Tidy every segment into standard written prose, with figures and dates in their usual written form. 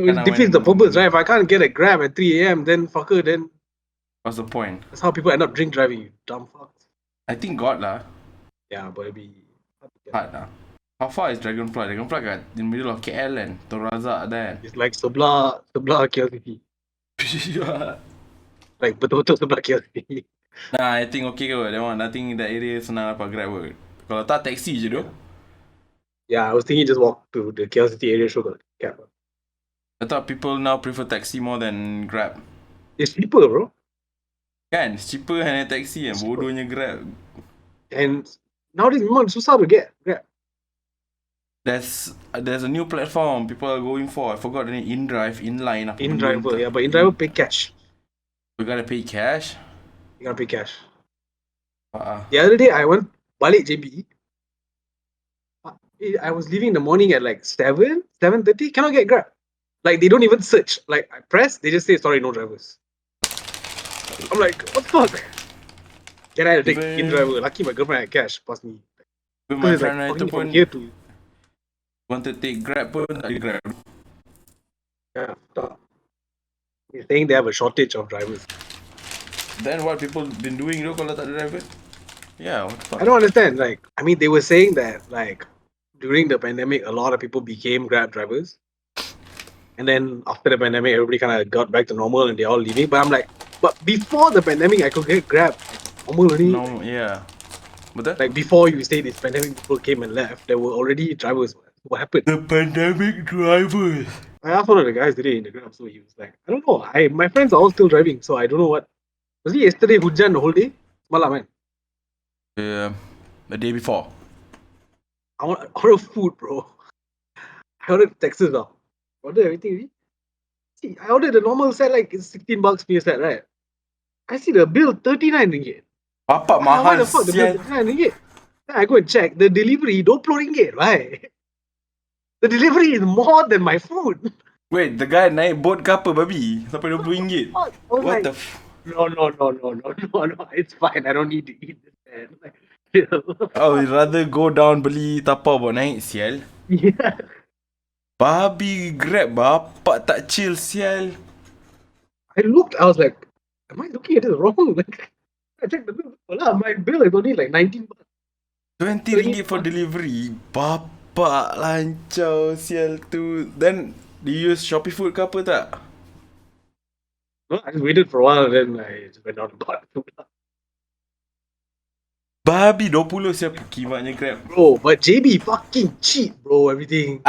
it defeats the purpose, right? If I can't get a Grab at 3 a.m., then fucker, then what's the point? that's how people end up drink driving, you dumb fucks. I think got lah. Yeah, but it'd be hard lah. How far is Dragonfly? Dragonfly kat in the middle of KL kan? Torazak there. It's like sebelah KLCC. Like betul-betul sebelah KLCC. Nah, I think okay kot. That one, I think that area senang dapat Grab kot. Kalau tak, taxi je tu. Yeah, I was thinking just walk to the KLCC area, show the cab. I thought people now prefer taxi more than Grab. It's cheaper, bro. Kan? It's cheaper than taxi kan? Bodohnya Grab. And nowadays memang susah to get Grab. There's a new platform people are going for. I forgot the name. InDrive, Inline. InDriver, yeah, but InDriver pay cash. We gotta pay cash? You gotta pay cash. The other day I went balik JB. I was leaving in the morning at like 7:30. Cannot get Grab. Like they don't even search. Like I press, they just say sorry, no drivers. I'm like, what the fuck? Can I take InDriver? Lucky my girlfriend had cash, pass me. But my friend like, itu pun here to want to take Grab pun tak ada Grab. Yeah, they're saying they have a shortage of drivers. Then what people been doing though kalau tak ada driver? Yeah, what the fuck? I don't understand. Like, I mean, they were saying that like during the pandemic, a lot of people became Grab drivers, and then after the pandemic, everybody kind of got back to normal and they're all leaving. But I'm like, but before the pandemic, I could get Grab normal already. No, yeah. But like before you say this pandemic, people came and left. There were already drivers. What happened? The pandemic drivers. I asked one of the guys today in the Grab, so he was like, I don't know. My friends are all still driving, so I don't know what. Was it yesterday hujan the whole day? Malam, man. The day before. I ordered food, bro. I ordered Texas now. Ordered everything already. See, I ordered the normal set, like it's $16 per set, right? I see the bill 39 ringgit. Bapak mahal. Why the fuck the bill 39 ringgit? Then I go and check the delivery 20 ringgit, right? The delivery is more than my food. Wait, the guy naik boat ke apa babi? Sampai 20 ringgit. What the No. It's fine. I don't need to eat this, man. I would rather go down beli tapau buat naik, sial. Yeah. Babi Grab, bapak tak chill, sial. I was like, am I looking at it wrong? Like, I checked the bill. My bill is only like 19 bucks. 20 ringgit for delivery. Bapak lancau, sial tu. Then, do you use Shopee Food ke apa tak? No, I just waited for a while and then I just went out and bought food. Babi 20 siapa kimaknya Grab. Bro, but JB fucking cheap, bro, everything.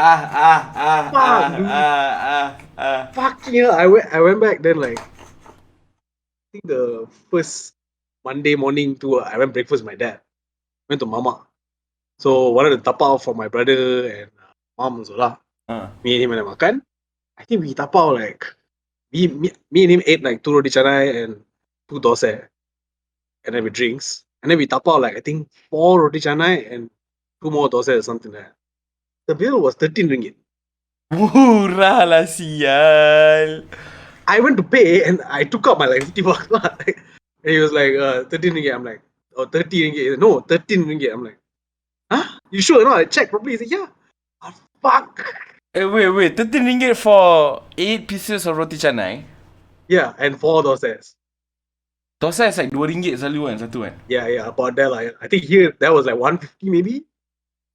Fucking hell, I went back then like, I think the first Monday morning to I went breakfast with my dad. Went to Mama. So wanted to tapau for my brother and mom also lah. Me and him and I makan. I think we tapau like, me and him ate like 2 roti canai and 2 dosa. And then with drinks. And then we tapau like I think 4 roti canai and 2 more dosa or something like that. The bill was 13 ringgit. Murah lah sial. I went to pay and I took out my like 50 bucks. And he was like 13 ringgit. I'm like, oh 30 ringgit. No, 13 ringgit. I'm like, huh? You sure or not? I checked properly. He said, yeah. Oh, fuck. Wait, 13 ringgit for 8 pieces of roti canai? Yeah, and 4 dosas. Dosa is like 2 ringgit selalu kan, satu kan? Yeah, about that. Like, I think here that was like 150 maybe.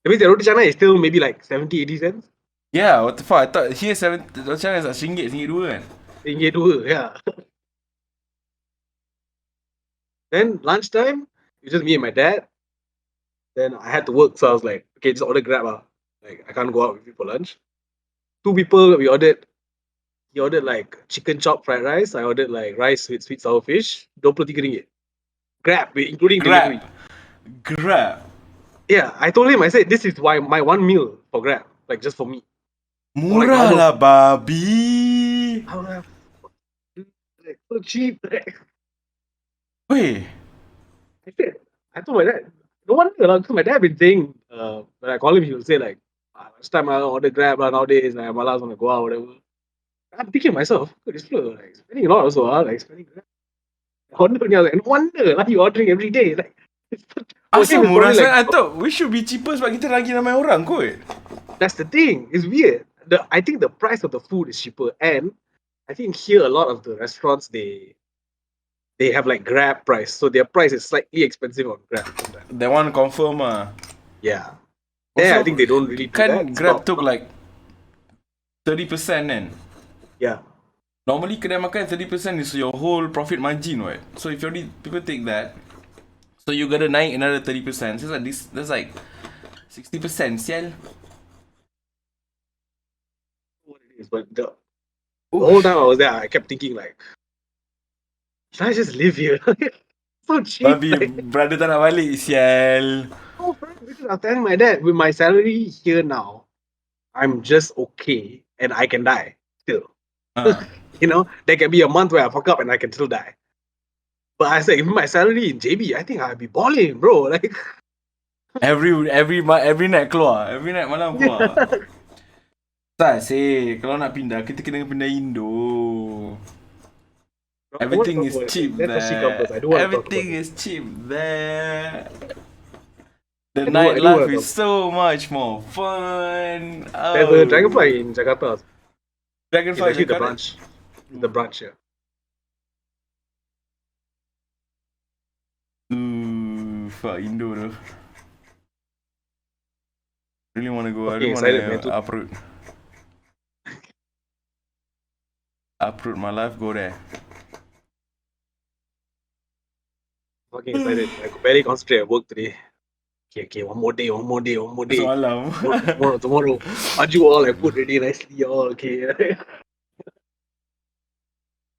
That means the roti canai is still maybe like 70-80 cents. Yeah, what the fuck? I thought here roti canai is like RM1, RM2 kan? RM2, yeah. Then lunchtime, it was just me and my dad. Then I had to work, so I was like, okay, just order Grab. Like, I can't go out with you for lunch. 2 people, we ordered. He ordered like chicken chop fried rice. I ordered like rice with sweet sour fish. 23 ringgit. Grab, including delivery. Grab? Yeah, I told him, I said, this is why my 1 meal for Grab. Like, just for me. Murah lah, babi. Like, so cheap. Wait. I told my dad, no wonder, because my dad been saying, when I call him, he will say like, last time I ordered Grab, nowadays, like, my last want to go out, whatever. I'm thinking myself, this people like spending a lot also, like spending Grab. No wonder, like, you ordering every day. Like, asal murah sangat? I thought we should be cheaper sebab kita lagi ramai orang kot. That's the thing. It's weird. I think the price of the food is cheaper, and I think here a lot of the restaurants they have like Grab price, so their price is slightly expensive on Grab sometimes. That one confirm Yeah, there I think they don't really do that. Can It's Grab about took like 30% then. yeah. Normally kedai makan 30% is your whole profit margin, right? So if you already people take that, so you gotta naik another 30%. So it's like this, that's like 60%, sial. What it is, but the whole time I was there, I kept thinking like, should I just live here? So cheap. Babi, Like, brother tak nak balik, sial. oh, because I was telling my dad, with my salary here now, I'm just okay, and I can die still. You know, there can be a month where I fuck up and I can still die. But I said, even my salary in JB, I think I'd be balling, bro. Like, every night keluar, every night malam keluar. Tak sih, kalau nak pindah, kita kena pindah Indo. Everything is cheap Let her come there. first. I don't want to talk about Everything it. is cheap there. The I do nightlife wanna is so much more fun. There's a Dragonfly in Jakarta. It's Dragonfly actually the Jakarta. branch. The branch here. Fuck Indo though. Really wanna go. I Okay, don't excited, man, wanna uproot my life. Go there. Fucking excited. I could barely concentrate at work today. Okay, one more day. Semalam. Tomorrow. Baju all I put ready nicely, all okay.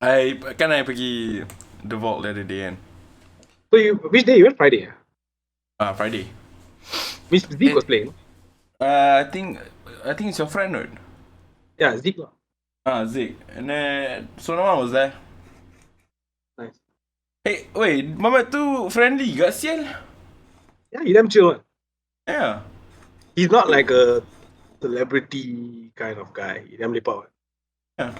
I pergi the vault the other day kan. So which day you went? Friday? Friday. Which Zeke was playing? I think it's your friend, right? Yeah, Zeke lah. Zeke. And then Sonawan was there. Nice. Hey, wait, Mamat tu friendly gak sial? Yeah, he damn chill one. Yeah. He's not like a celebrity kind of guy. He damn lepak one. Yeah.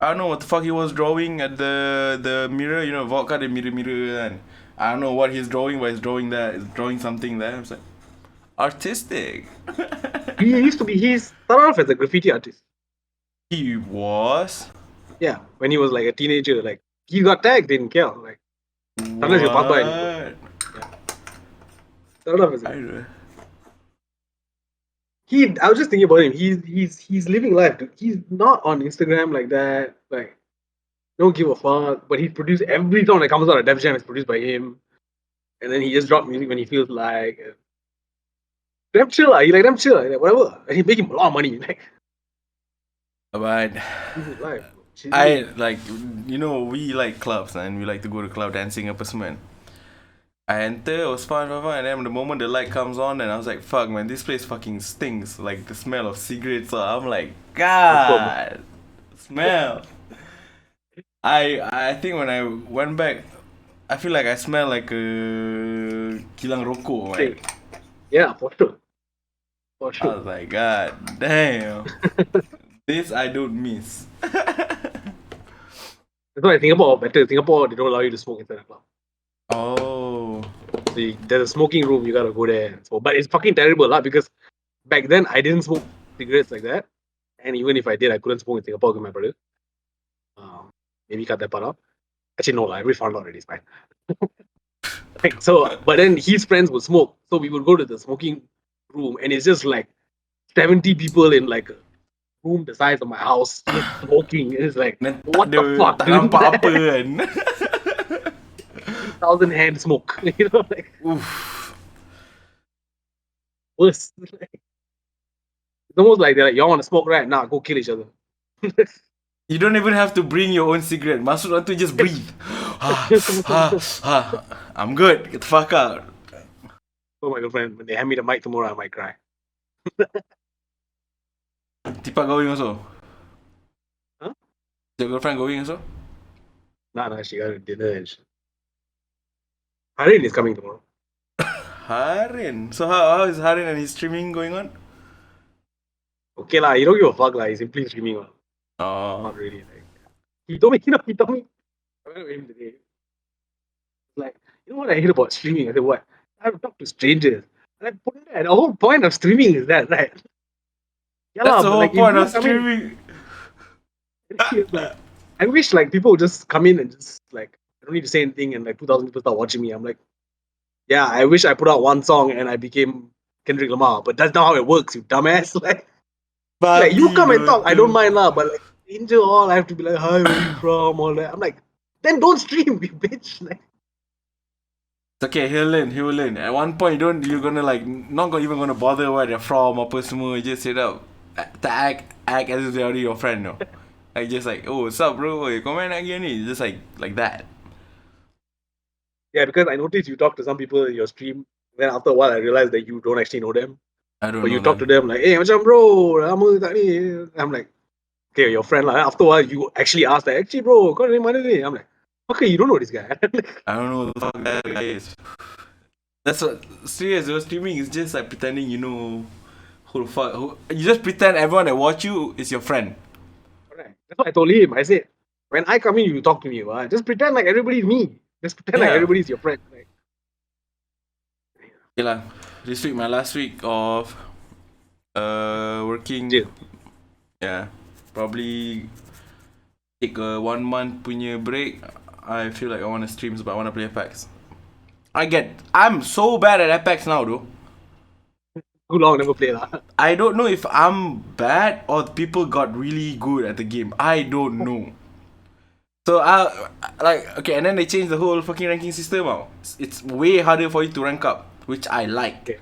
I don't know what the fuck he was drawing at the mirror, you know, vodka the mirror and I don't know what he's drawing, but he's drawing that. He's drawing something there. I'm like, artistic. He started off as a graffiti artist. He was? Yeah, when he was like a teenager, like he got tagged in KL. Like sometimes he'll pass by and What? started off as I don't know. I was just thinking about him. He's living life, dude. He's not on Instagram like that. Like, don't give a fuck. But he produced every song that comes out of Def Jam is produced by him. And then he just drops music when he feels like. Damn chill, lah. He like damn chill, like whatever. And he making a lot of money. Like, But this is life. I like, you know, we like clubs and we like to go to club dancing apa semua. I enter, it was fun, and then the moment the light comes on, and I was like, fuck, man, this place fucking stinks. Like, the smell of cigarettes. So I'm like, God, smell. I think when I went back, I feel like I smell like a kilang rokok, man. Yeah, for sure. For I sure. was like, God damn. This I don't miss. That's why Singapore better. Singapore, they don't allow you to smoke inside the club. Oh. So there's a smoking room, you gotta go there and smoke. But it's fucking terrible, lah, because back then I didn't smoke cigarettes like that. And even if I did, I couldn't smoke in Singapore with my brother. Maybe cut that part out. Actually, no, we found out already, it's fine. Like, so, but then his friends would smoke. So we would go to the smoking room, and it's just like 70 people in like a room the size of my house just smoking. It's like, what the fuck? Tak nampak apa kan. 1,000 hand smoke. You know, like, Oof. worse. It's almost like they're like, y'all want to smoke, right? Nah, go kill each other. You don't even have to bring your own cigarette. Masuk tu just breathe. I'm good. Get the fuck out. Oh, my girlfriend, when they hand me the mic tomorrow, I might cry. Tipak going also? Huh? Is your girlfriend going also? Nah, she got a dinner and shit. Harin is coming tomorrow. Harin. So how is Harin and his streaming going on? Okay lah, you don't give a fuck lah. He's simply streaming on. Oh. Not really. Like, he told me. I went with him today. Like, you know what I hate about streaming? I said, what? I have to talk to strangers. And I put that. The whole point of streaming is that, right? Yeah, That's lah, the but whole like if point you of come in, streaming. like I wish like people would just come in and just like I don't need to say anything and like 2,000 people start watching me. I'm like, yeah, I wish I put out one song and I became Kendrick Lamar, but that's not how it works, you dumbass. Like you Babi come and dulu talk, I don't tu. mind lah, but like angel all I have to be like, hi, where are you from? All that. I'm like, then don't stream, you bitch. Like, It's okay, he'll learn, he will learn. At one point, you're gonna like, not gonna, even gonna bother where they're from, apa semua, just straight up, to act as if they're already your friend, no? Like, just like, oh, what's up, bro? Hey, komen lagi ni? Just like that. yeah, because I noticed you talk to some people in your stream. Then after a while, I realized that you don't actually know them. I don't But know you talk to them. them like, hey, macam bro, lama tak ni. I'm like, okay, your friend lah. After a while, you actually ask that, actually, bro, kau dari mana ni? I'm like, okay, you don't know this guy. I don't know who the fuck that guy is. That's what, serious, your streaming is just like pretending you know who the fuck, you just pretend everyone that watch you is your friend. Correct. That's what I told him. I said, when I come in, you talk to me. Right? Just pretend like everybody's me. Just pretend like Yeah. everybody's your friend. Like, Okay lah, this week, my last week of working. jail. Yeah, probably take a 1 month punya break. I feel like I want to stream but I want to play Apex. I'm so bad at Apex now though. Too long never play lah. I don't know if I'm bad or people got really good at the game. I don't know. So like, okay, and then they changed the whole fucking ranking system out. It's way harder for you to rank up, which I like. Okay.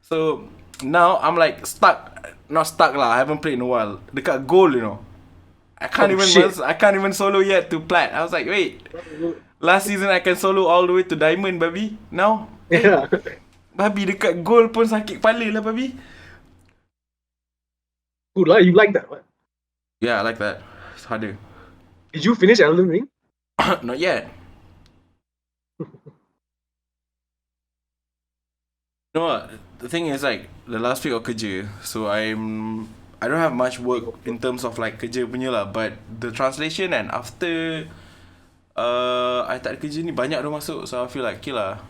So now I'm like stuck. Not stuck lah. I haven't played in a while. Dekat gold, you know. I can't even solo yet to plat. I was like, wait. Last season I can solo all the way to diamond, baby. Now, Yeah. babi dekat gold pun sakit kepala lah, babi. Good lah, you like that, what? Yeah, I like that. It's harder. Did you finish Elden Ring? Not yet. No, the thing is like the last week of kerja, so I don't have much work in terms of like kerja punya lah, but the translation and after I tak ada kerja ni banyak dah masuk, so I feel like okay lah.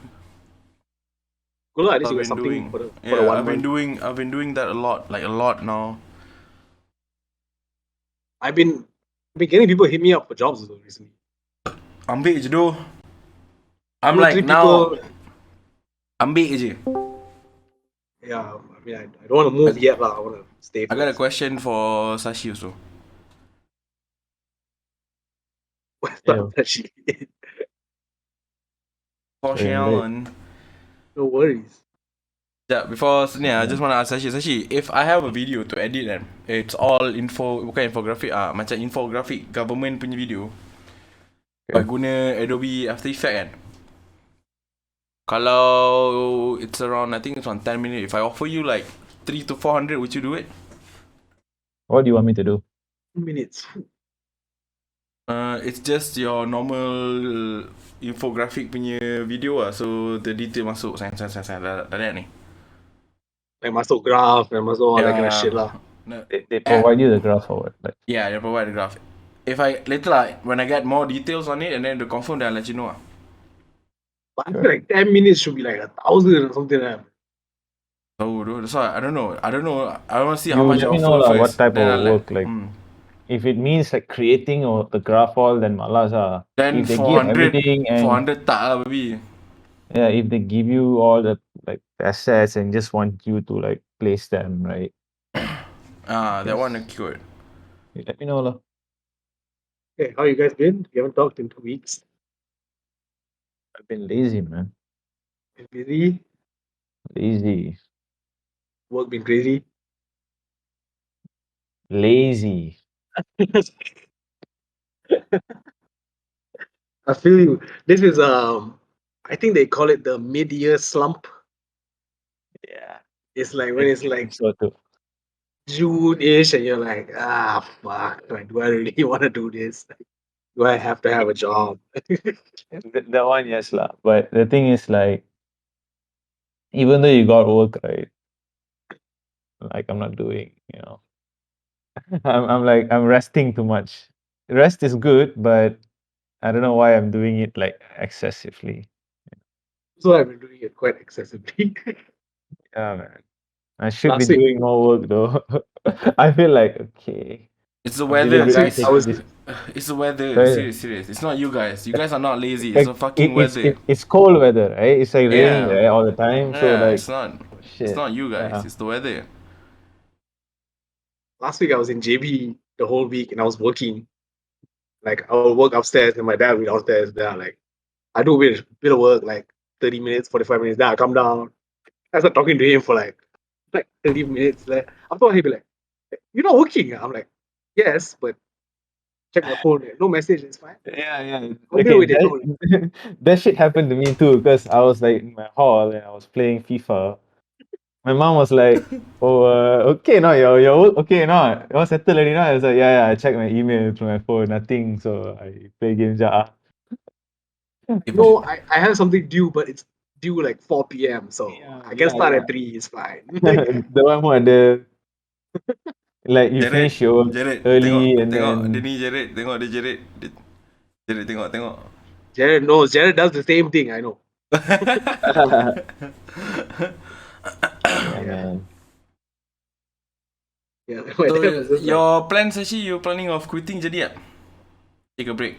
Good lah, at least I've you got been something doing, for the yeah, one I've been month. doing that a lot now. I've been getting people hit me up for jobs also recently. Ambil je doh. I'm 2 or like 3 now, people. ambil je. Yeah, I mean, I don't want to move yet lah. I want to stay. I got a question for Sashi also. Yeah. Actually, Question. no worries. Yeah, before ni, I just want to ask Sashi, if I have a video to edit kan, it's all bukan infographic macam infographic government punya video. But guna Adobe After Effects kan. Kalau it's around, I think it's around 10 minutes. If I offer you like 300 to 400, would you do it? What do you want me to do? 2 minutes. It's just your normal infographic punya video lah. So the detail masuk dah ni. Like masuk graph and masuk all that kind of shit lah. They provide you the graph or what? Like, Yeah, they provide the graph. If I later like when I get more details on it and then the confirm, then I'll let you know. But I feel like 10 minutes should be like 1,000 or something like that. Oh, that's why I don't know. I want to see you how much let you me know offer lah, what first. type Then of I'll work. Like, if it means like creating or the graph all, then malas then if they 400, give everything and 400 tak lah, baby. yeah, if they give you all the like assets and just want you to like place them, right? That one cute. You let me know lah. Okay, how you guys been? You haven't talked in 2 weeks. I've been lazy, man. Been busy. Lazy. Work been crazy. Lazy. I feel you. This is I think they call it the mid-year slump. Yeah. It's like when it's like So too. June-ish and you're like, fuck, like, do I really want to do this? Do I have to have a job? That one, yes lah. But the thing is like, even though you got work, right? Like I'm not doing, you know. I'm resting too much. Rest is good, but I don't know why I'm doing it like excessively. So I've been doing it quite excessively. Yeah, man. I should Last be week- doing more work though. I feel like okay. It's the I'm weather, deliberately Guys, I taking was this. It's the weather. Sorry. Serious. It's not you guys. You guys are not lazy. It's the Like fucking weather. it's cold weather, right? It's like raining Yeah. right, all the time. So Yeah. like, It's not. oh, It's shit. not you guys. Yeah. It's the weather. last week I was in JB the whole week and I was working. Like I would work upstairs and my dad would be downstairs. Then I do a bit of work, like 30 minutes, 45 minutes. Then I come down. I start talking to him for like 30 minutes. Like, after he'd be like, "You're not working." I'm like, "Yes, but check my phone. No message. It's fine." Yeah. I'll deal Okay, with it. Don't worry. that shit happened to me too because I was like in my hall and I was playing FIFA. My mom was like, "Oh, okay, no, your work okay, no, you're settled already, no?" I was like, "Yeah. I checked my email through my phone, nothing. So I play games, ja." No, I have something due, but it's due like 4 p.m. So I can start Yeah. at 3. It's fine. The one more ada like you Jared. finish your work Jared. Tengok. early and Tengok. Dia then ni Jared. Tengok dia Jared. Jared tengok. Jared knows. Jared does the same thing. I know. yeah, Yeah. man. Yeah. My So dad was just like, your plans actually you planning of quitting jadi tak? Take a break.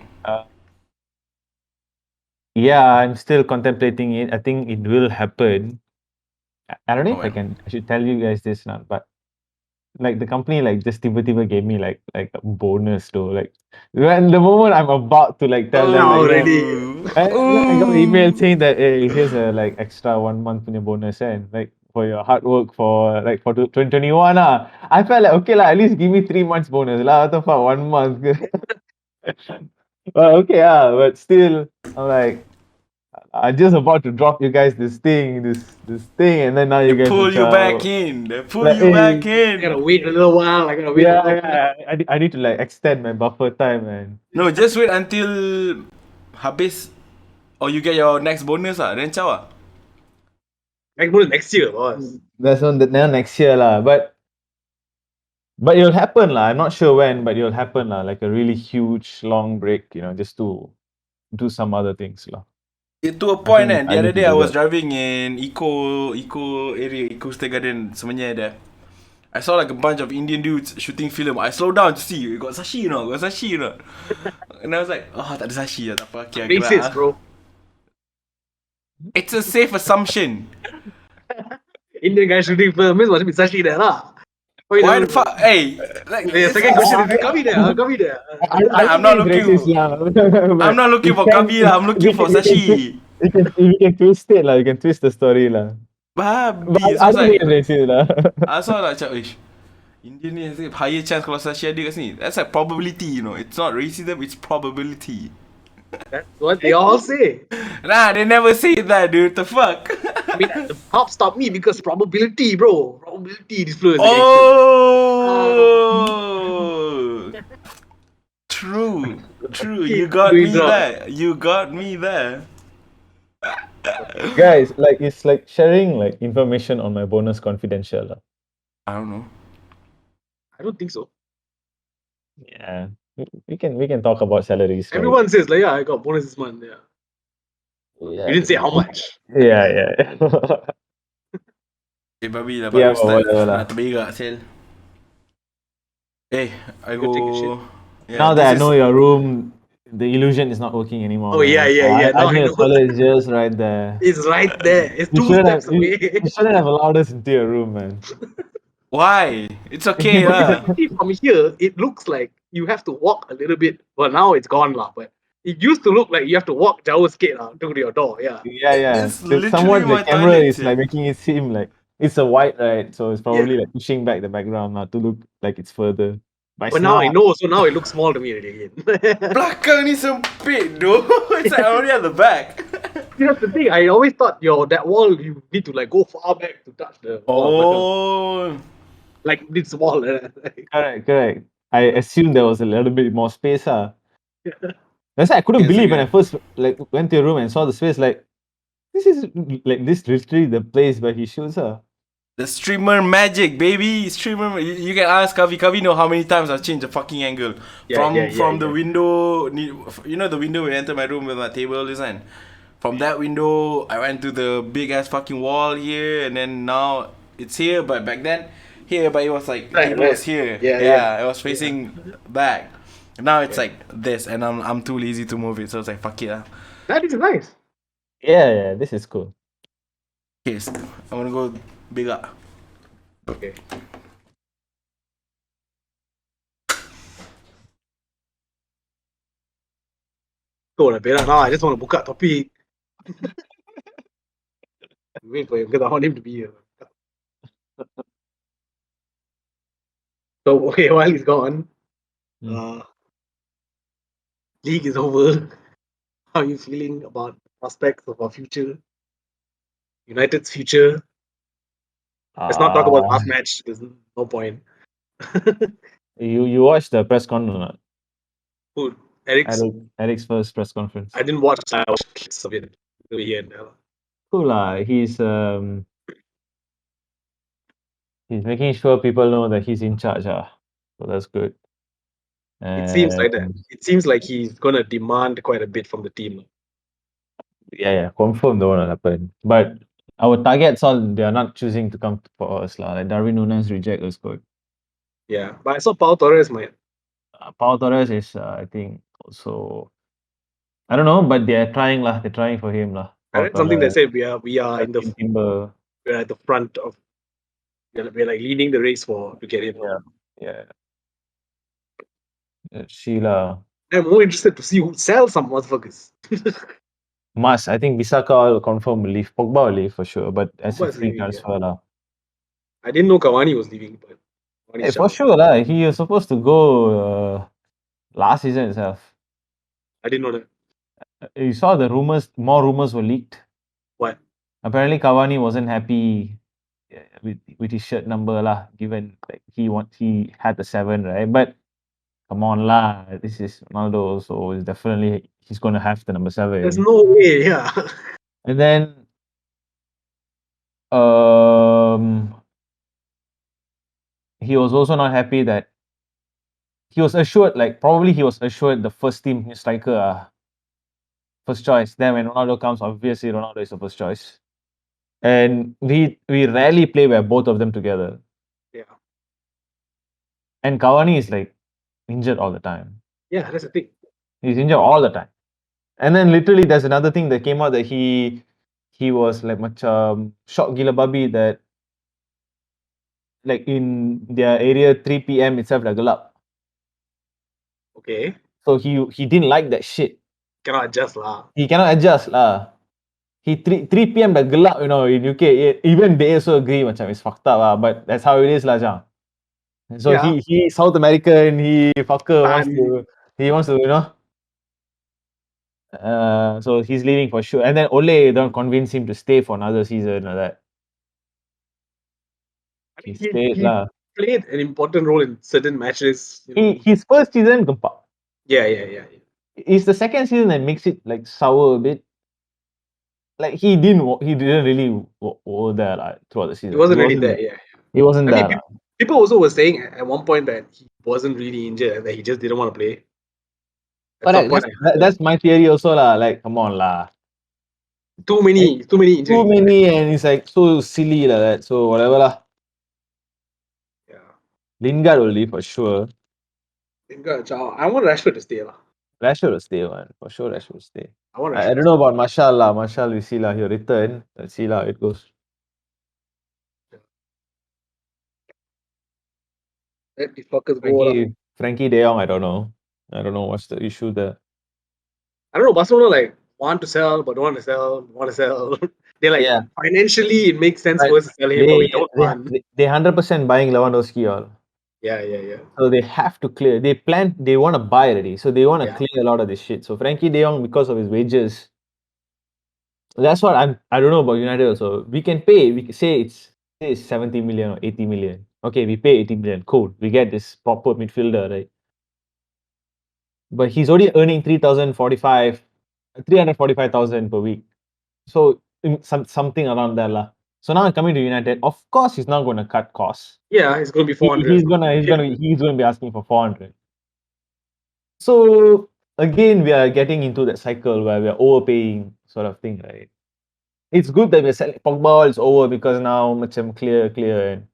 Yeah, I'm still contemplating it. I think it will happen. I don't know Oh, if I man. should tell you guys this now, but like the company like just tiba-tiba gave me like a bonus though. Like when the moment I'm about to like tell them "Now like, yeah, already." I got an email saying that hey, here's a like extra 1 month punya bonus and like for your hard work for like for 2021 ah. I felt like okay lah, at least give me 3 months bonus lah. What the fuck, 1 month? Well, okay but still I'm like I'm just about to drop you guys this thing, and then now They you guys pull you back macam in. They pull like, you back hey, I gotta in. wait a little while. I gotta wait a yeah, little while. I need to like extend my buffer time, man. No, just wait until habis or you get your next bonus ah. Then ciao ah. Like more next year, boss. That's on the next year lah, but it'll happen lah. I'm not sure when, but it'll happen lah. Like a really huge long break, just to do some other things lah. To a I point think and I the other need to day I do was that. driving in Eco area, Eco State Garden, semuanya there. I saw like a bunch of Indian dudes shooting film. I slowed down to see, got sashi got sashi And I was like, oh, tak ada sashi tak apa, okay, Racist, bro. It's a safe assumption. Indian guy shooting film means must be sashi there lah. Why the fuck? Hey, like, The second question is Kavi there. Kavi there. I'm not looking. I'm not looking for Kavi lah. I'm looking for sashi. You can twist it lah. You can twist the story lah. But Babi. So I I was don't think like, it's racist lah. I saw like, ish, Indian ni higher chance kalau sashi ada kat sini. That's like probability, It's not racism, it's probability. That's what they all say. Nah, they never say that, dude. The fuck? I mean, the cops stopped me because probability, bro. Probability influence. Oh! True. You got me there. Guys, like it's like sharing like information on my bonus confidential lah. I don't know. I don't think so. Yeah. We can talk about salaries. Right? Everyone says like, yeah, I got bonus this month. Yeah. Yeah. You didn't say how much. Yeah. Babi lah, Yeah, baru whatever lah. nak terberak, sel. I Go take a shit. go... Yeah, Now that I this know is- your room, the illusion is not working anymore. Oh, yeah. I Now I know your know. toilet is just right there. It's right there. It's You 2 shouldn't steps have, away. you shouldn't have allowed us into your room, man. Why? It's okay lah. See, from here, it looks like you have to walk a little bit. Well, now it's gone lah. But it used to look like you have to walk jauh sikit lah to your door. Yeah. Yeah. It's literally Somewhat my the camera toilet, is like making it seem like it's a white, right? So it's probably like pushing back the background now to look like it's further. But But now I know, so now it looks small to me already again. Belakang ni sempit, though. It's like only at the back. That's the thing. I always thought that wall you need to like go far back to touch the wall. Oh. Like this wall. Correct. I assumed there was a little bit more space. That's why I couldn't Yes, believe when okay. I first like went to your room and saw the space. Like this is literally the place where he shoots. The streamer magic, baby. Streamer. You can ask Kavi. Kavi know how many times I've changed the fucking angle from the window. You know the window when you enter my room with my table, listen. From that window, I went to the big ass fucking wall here, and then now it's here. But back then, here, but it was like Right, table right. was here. Yeah, Yeah, yeah. it was facing back. Now it's like this, and I'm too lazy to move it, so it's like fuck it. That is nice. Yeah, this is cool. Okay, so I'm gonna go bigger. Okay. Go lah, better now. I just want to book up topic. Wait for him because I want him to be here. So okay, while he's gone, league is over. How are you feeling about prospects of our future? United's future. Let's not talk about the last match. There's no point. You watched the press conference or not? Who? Eric's? Eric's first press conference. I didn't watch. I watched clips of it here and there. Cool lah. He's making sure people know that he's in charge. So that's good. It seems like that. And It seems like he's gonna demand quite a bit from the team. yeah, confirm the one will happen. But our targets all they are not choosing to come for us lah. Like Darwin Núñez reject us good. Yeah, but I saw Pau Torres might. Pau Torres is I think also I don't know, but they're trying lah. They're trying for him lah. I read something that said we are in the Timber. we're at the front of we're like leading the race to get him. Yeah. Sheila. I'm more interested to see who sells some motherfuckers. I think Bisaka will confirm will leave. Pogba will leave for sure, but as a Pogba's free leaving, transfer lah. I didn't know Cavani was leaving, but Hey, for sure lah. He was supposed to go last season itself. I didn't know that. You saw the rumors. More rumors were leaked. What? Apparently, Cavani wasn't happy with his shirt number lah. Given like he had the 7, right? But come on lah, this is Ronaldo, so it's definitely he's gonna have the number 7. There's no way, yeah. And then he was also not happy that he was assured, like probably he was assured the first team striker first choice. Then when Ronaldo comes, obviously Ronaldo is the first choice. And we rarely play where both of them together. Yeah. And Cavani is like injured all the time. Yeah, that's the thing. He's injured all the time. And then literally there's another thing that came out that he was like shock gila babi that like in their area 3 p.m. itself like gelap. Okay. So he didn't like that shit. Cannot adjust lah. He cannot adjust lah. He 3 p.m. dah gelap, in UK. Even they also agree macam it's fucked up lah, but that's how it is lah, Jang. So Yeah. he South American, he wants to, so he's leaving for sure. And then Ole don't convince him to stay for another season like that. I mean, He played an important role in certain matches. His first season, gempak. Yeah. It's the second season that makes it like sour a bit. Like he didn't really over there like, throughout the season. He wasn't really there. Yeah. He wasn't there. Mean, people also were saying at one point that he wasn't really injured and that he just didn't want to play. But that's my theory also lah. Like, come on lah. Too many injuries. Too many, and it's like so silly like that. So whatever lah. Yeah. Lingard will leave for sure. Lingard, I want Rashford to stay lah. Rashford will stay, man. For sure, Rashford will stay. I don't know about Martial lah. Martial, we see lah. He'll return. Let's see lah how it goes. Let the fuckers go. Frankie De Jong, I don't know. I don't know what's the issue there. I don't know. Barcelona like want to sell, but don't want to sell. They're like financially it makes sense for us to sell him, but we don't want. They 100% buying Lewandowski all. Yeah. So they have to clear. They want to buy already. So they want to clear a lot of this shit. So Frankie De Jong, because of his wages, that's what I don't know about United also. We can pay. We can say it's 70 million or 80 million. Okay, we pay 80 million. Cool. We get this proper midfielder, right? But he's already earning 345,000 per week. So something around that lah. So now coming to United, of course he's not going to cut costs. Yeah, it's going to be 400. He's going to be asking for 400. So again, we are getting into that cycle where we are overpaying sort of thing, right? It's good that we're selling Pogba is over because now macam clear and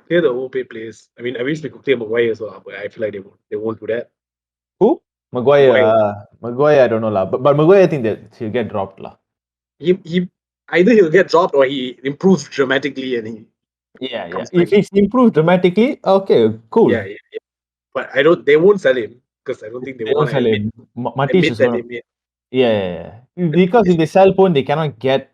clear the overpaid players. I mean, I wish we could clear Maguire as well, but I feel like they won't do that. Who? Maguire. Maguire. Maguire, I don't know lah. But Maguire, I think that he'll get dropped lah. He either he'll get dropped or he improves dramatically and he Yeah, yeah. comes If back. he's improved dramatically, okay, cool. Yeah. But they won't sell him because I don't think they They don't want to sell admit, him. Matisse is that gonna. they made. Yeah. Because if they sell Phone, they cannot get.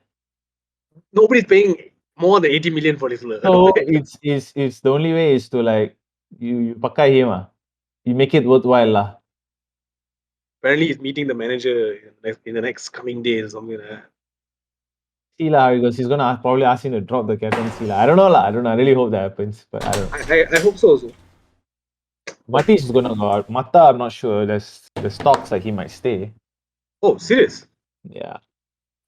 Nobody's paying more than 80 million for this. So it's the only way is to like you pakai him you make it worthwhile lah. Apparently, he's meeting the manager in the next coming days or something like that. See lah, because he's gonna probably ask him to drop the captaincy lah. I don't know lah. I don't know. I really hope that happens, but I don't know. I hope so also. Matisse is gonna go out. Mata, I'm not sure. There's talks like he might stay. Oh, serious? Yeah,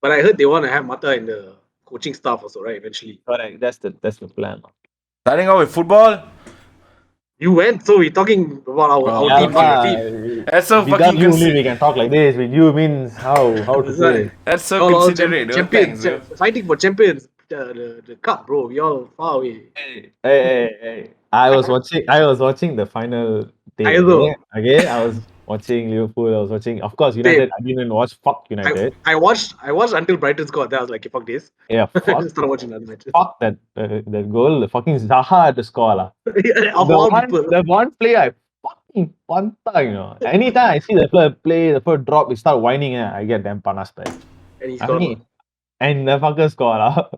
But I heard they want to have Mata in the coaching staff also, right? Eventually. correct. That's the plan. Starting out with football. You went, so we're talking about our Yeah, team for your team. That's so without fucking you only we can talk like this. With you means how to That's play. right. That's so All considerate. though. champions, Thanks, bro. fighting for champions. The cup, bro. We all far away. Hey. I was watching the final day. I know. Okay. I was watching Liverpool. I was watching, of course, United. I didn't watch fuck United. I watched until Brighton scored. Then I was like, fuck this. Yeah, I fuck. started watching other matches. Fuck that goal. The fucking Zaha had to score lah. Of all people. The one player I fucking panta, you know. Anytime I see the player play, the first drop, he start whining, I get damn panas back. And he scored. And the fucker score lah.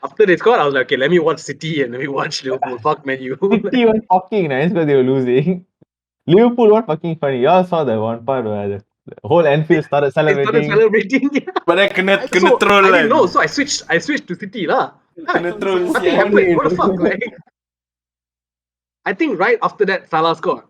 After they scored, I was like, okay, let me watch City and let me watch Liverpool. Fuck Man U. City was fucking nice because they were losing. Liverpool was fucking funny. Y'all saw the one part where the whole Anfield started They started celebrating. celebrating. But then kena So, troll I lah. didn't know, so I switched to City lah. Kena troll Nothing sial. happened. What the fuck? Like, I think right after that, Salah scored.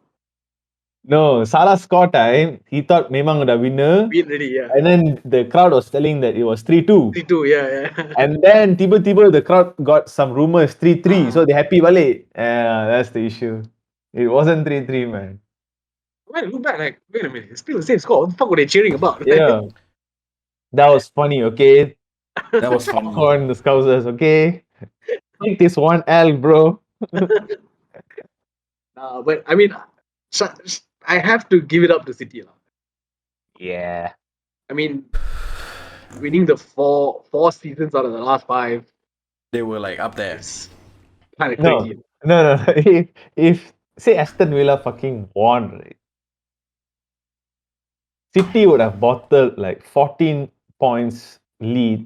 No, Salah score time, he thought memang the winner. Win already, yeah. And then the crowd was telling that it was 3-2. 3-2, yeah. And then tiba-tiba the crowd got some rumors 3-3. So they happy balik. Yeah, that's the issue. It wasn't 3-3, man. When I look back, like, wait a minute, it's still the same score. What the fuck were they cheering about? Yeah. That was funny, okay? That was fun. On the Scousers, okay? Take this one L, bro. But I mean, I have to give it up to City. Yeah. I mean, winning the four seasons out of the last 5 They were like up there. is kind of No. crazy. No. If say Aston Villa fucking won, right? City would have bottled like 14 points lead,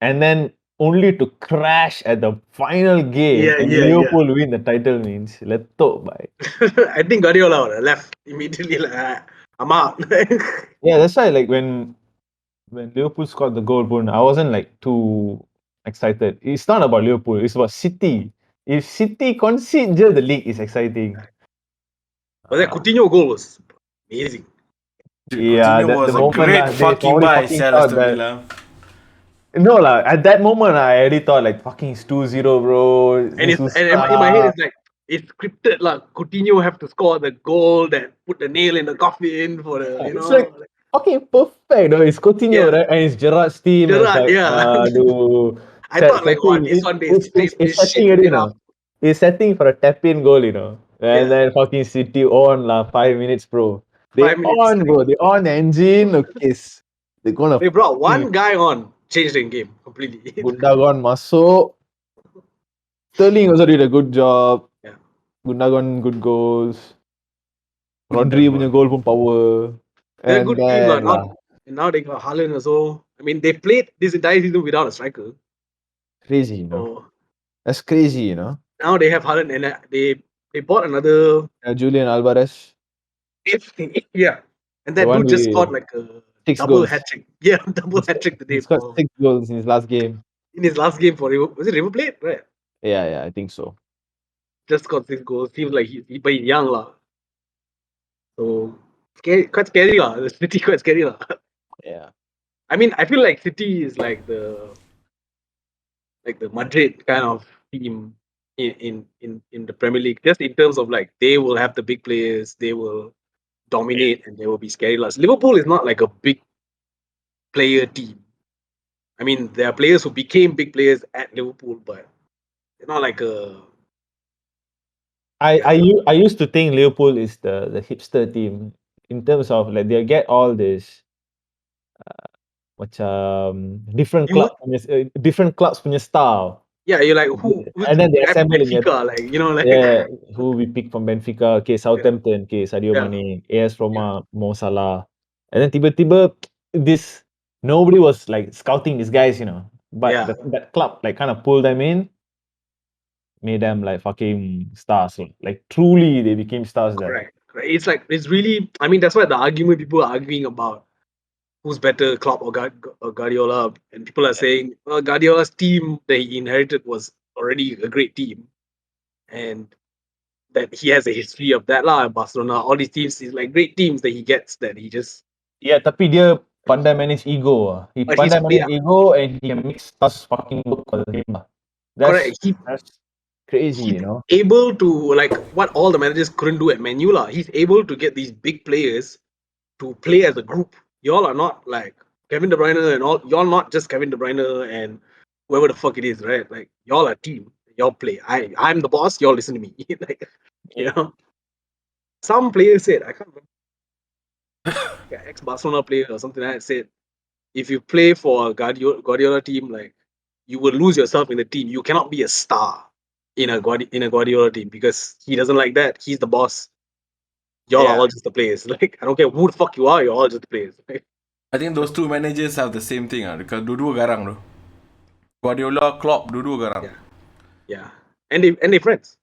and then only to crash at the final game and Liverpool win the title means letok bye. I think Guardiola would have left immediately. Like, I'm out. Yeah, that's why like when Liverpool scored the goal, I wasn't like too excited. It's not about Liverpool, it's about City. If City concede, just the league is exciting. But that Coutinho goal was amazing. Dude, Yeah, Coutinho was the a moment great they fucking probably buy, fucking Aston thought that- Villa. No lah, at that moment I already thought like fucking it's 2-0, bro. And in my head, it's like, it's scripted like Coutinho have to score the goal that put the nail in the coffin for the, It's like fucking perfect, though. It's Coutinho, right? And it's Gerrard's team. Gerrard, it's like, yeah. I thought like, oh, this one it's this setting shit it, it up. It's setting for a tap-in goal, And then fucking City on 5 minutes, bro. They 5 minutes. on, bro. They on the engine. Okay, they're gonna. They brought one guy on, changed the game completely. Gundogan masuk. Sterling also did a good job. Yeah. Gundogan good goals. Rodri punya goal pun power. They're a And good team then now they got Haaland also. I mean, they played this entire season without a striker. crazy, So That's crazy, now they have Haaland and they bought another. Julian Alvarez. Yeah. And that The one dude just with scored like a 6 double goals. hat trick. Yeah, double hat trick today. He's got 6 goals in his last game. In his last game for River. Was it River Plate? Right. Yeah, I think so. Just got 6 goals. Seems like he's young lah. So scary, quite scary lah. The City quite scary lah. Yeah. I mean, I feel like City is like the Madrid kind of team in the Premier League. Just in terms of like they will have the big players, they will dominate, and they will be scary. Liverpool is not like a big player team. I mean, there are players who became big players at Liverpool, but they're not like a I used to think Liverpool is the hipster team in terms of like they get all this macam You different clubs punya style. you're like who's And then they at assemble in your Benfica, like like yeah, who we pick from Benfica, okay, Southampton, okay, Sadio yeah, Mane, AS Roma, Mo Salah. And then tiba-tiba this nobody was like scouting these guys, But yeah. that club like kind of pulled them in, made them like fucking stars. Like truly they became stars there. Correct. It's like it's really. I mean, that's why the argument people are arguing about who's better, Klopp or Guardiola, and people are saying Guardiola's team that he inherited was already a great team, and that he has a history of that lah. Barcelona, all these teams is like great teams that he gets that he just. Yeah, tapi dia pandai manage ego. He But he's pandai manage ego and he can make stars fucking work for the game. That's correct. that's crazy, He's able to like what all the managers couldn't do at Manu lah. He's able to get these big players to play as a group. Y'all are not like Kevin De Bruyne and all. Y'all not just Kevin De Bruyne and whoever the fuck it is, right? Like y'all are a team. Y'all play. I'm the boss. Y'all listen to me. Like some players said I can't remember. Ex Barcelona player or something like that said if you play for a Guardiola team, like you will lose yourself in the team. You cannot be a star in a Guardiola team because he doesn't like that. He's the boss. Y'all are all just the players. Like I don't care who the fuck you are. You're all just the players. Like, I think those two managers have the same thing because dua-dua garang tu. Guardiola, Klopp, dua-dua garang. yeah, and they friends.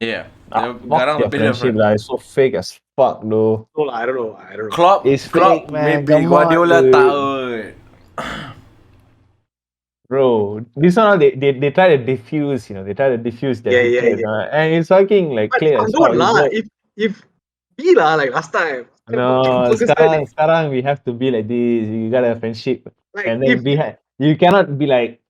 Yeah. fuck Garang their tapi dia friendship friend. lah. It's so fake as fuck though. So I don't know. It's Klopp fake, man. maybe Come on, Guardiola dude. tak. Bro, this one they try to diffuse, they try to diffuse their hatred, and it's fucking like But clear come as fuck. on lah. If be lah like last time. No, Ferguson, sekarang we have to be like this. You gotta have friendship, like and then you cannot be like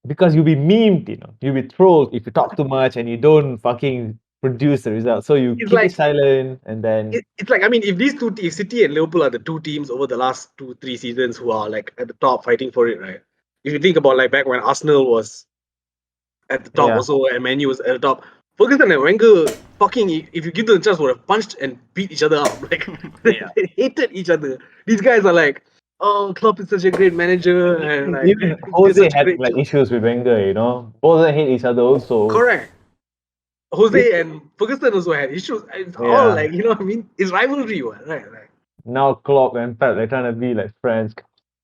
because you'll be memed, you'll be trolled if you talk too much and you don't fucking produce the result. So you it's keep it like silent, and then it's like I mean, if if City and Liverpool are the two teams over the last 2-3 seasons who are like at the top fighting for it, right? If you think about like back when Arsenal was at the top yeah, also and Man U was at the top, Ferguson and Wenger fucking if you give them a chance would have punched and beat each other up. Like they hated each other. These guys are like, oh, Klopp is such a great manager and like even did Jose such a had great like job. issues with Wenger. Both of them hate each other also. Correct. Jose and Ferguson also had issues. It's all Yeah. like you know what I mean. It's rivalry, right? Now Klopp and Pep they're trying to be like friends.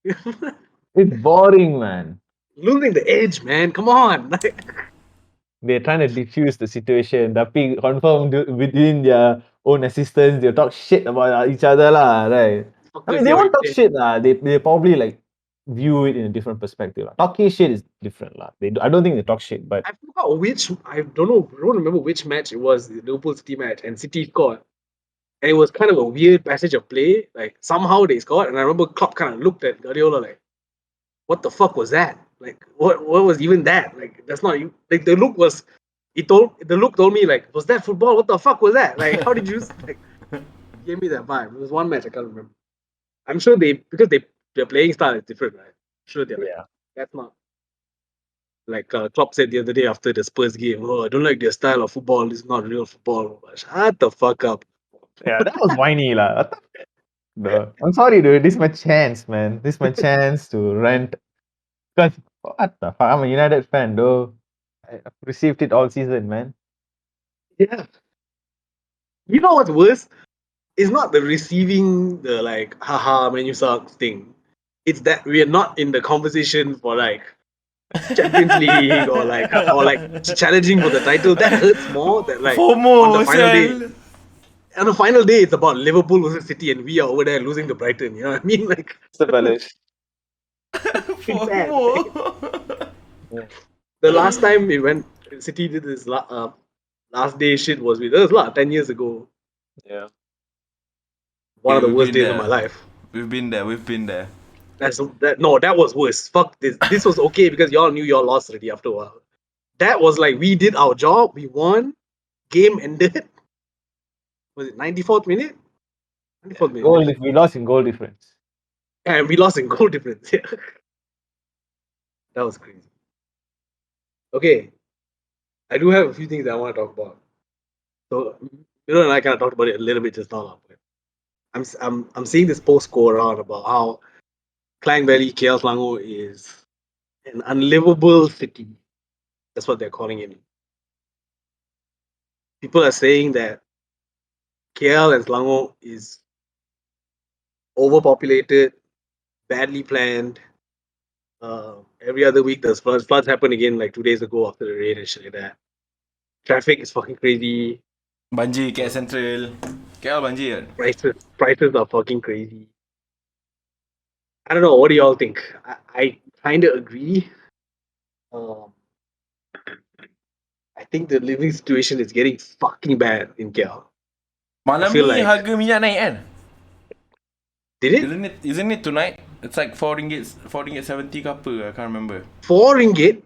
It's boring, man. Losing the edge, man. Come on. They're trying to diffuse the situation. Tapi confirm within their own assistants, they talk shit about each other lah, right? I mean, they won't talk shit lah. They probably like view it in a different perspective. Talking shit is different lah. I don't think they talk shit, but I forgot which. I don't remember which match it was. The Liverpool City match, and City scored. And it was kind of a weird passage of play. Like somehow they scored, and I remember Klopp kind of looked at Guardiola like, "What the fuck was that? Like, what was even that? Like, that's not like the look was." The look told me like, "Was that football? What the fuck was that? Like, how did you like?" Gave me that vibe. It was one match I can't remember. I'm sure because their playing style is different, right? I'm sure they're like, that's not like Klopp said the other day after the Spurs game. Oh, I don't like their style of football. This is not real football. Shut the fuck up. yeah, that was whiny lah. I'm sorry, dude. This is my chance, man. This is my chance to rant. Because what the fuck? I'm a United fan, though. I've received it all season, man. Yeah. You know what's worse? It's not the receiving the like haha man you suck thing. It's that we are not in the conversation for like Champions League or like challenging for the title. That hurts more than like on the final day. On the final day, it's about Liverpool versus City, and we are over there losing to Brighton. You know what I mean? Like The Palace. the last time we went, City did this last day shit was with us 10 years ago. Yeah. One of the worst days of my life. We've been there. That was worse. Fuck this. This was okay because y'all knew y'all lost already after a while. That was like we did our job, we won, game ended. Was it 94th minute? 94th minute. We lost in goal difference. And we lost in goal difference. Yeah. That was crazy. Okay. I do have a few things that I want to talk about. So, and I kind of talked about it a little bit just now. But I'm seeing this post go around about how Klang Valley, KL Selangor is an unlivable city. That's what they're calling it. People are saying that KL and Selangor is overpopulated, badly planned. Every other week there's floods. Floods happened again like 2 days ago after the rain and shit like that. Traffic is fucking crazy. Banjir KL Central. KL banjir. Prices are fucking crazy. I don't know. What do y'all think? I kind of agree. Um, I think the living situation is getting fucking bad in KL. I Malam feel ni like harga minyak naik kan? did it Isn't it tonight? It's like 4 ringgit 70 ke apa, I can't remember. RM4?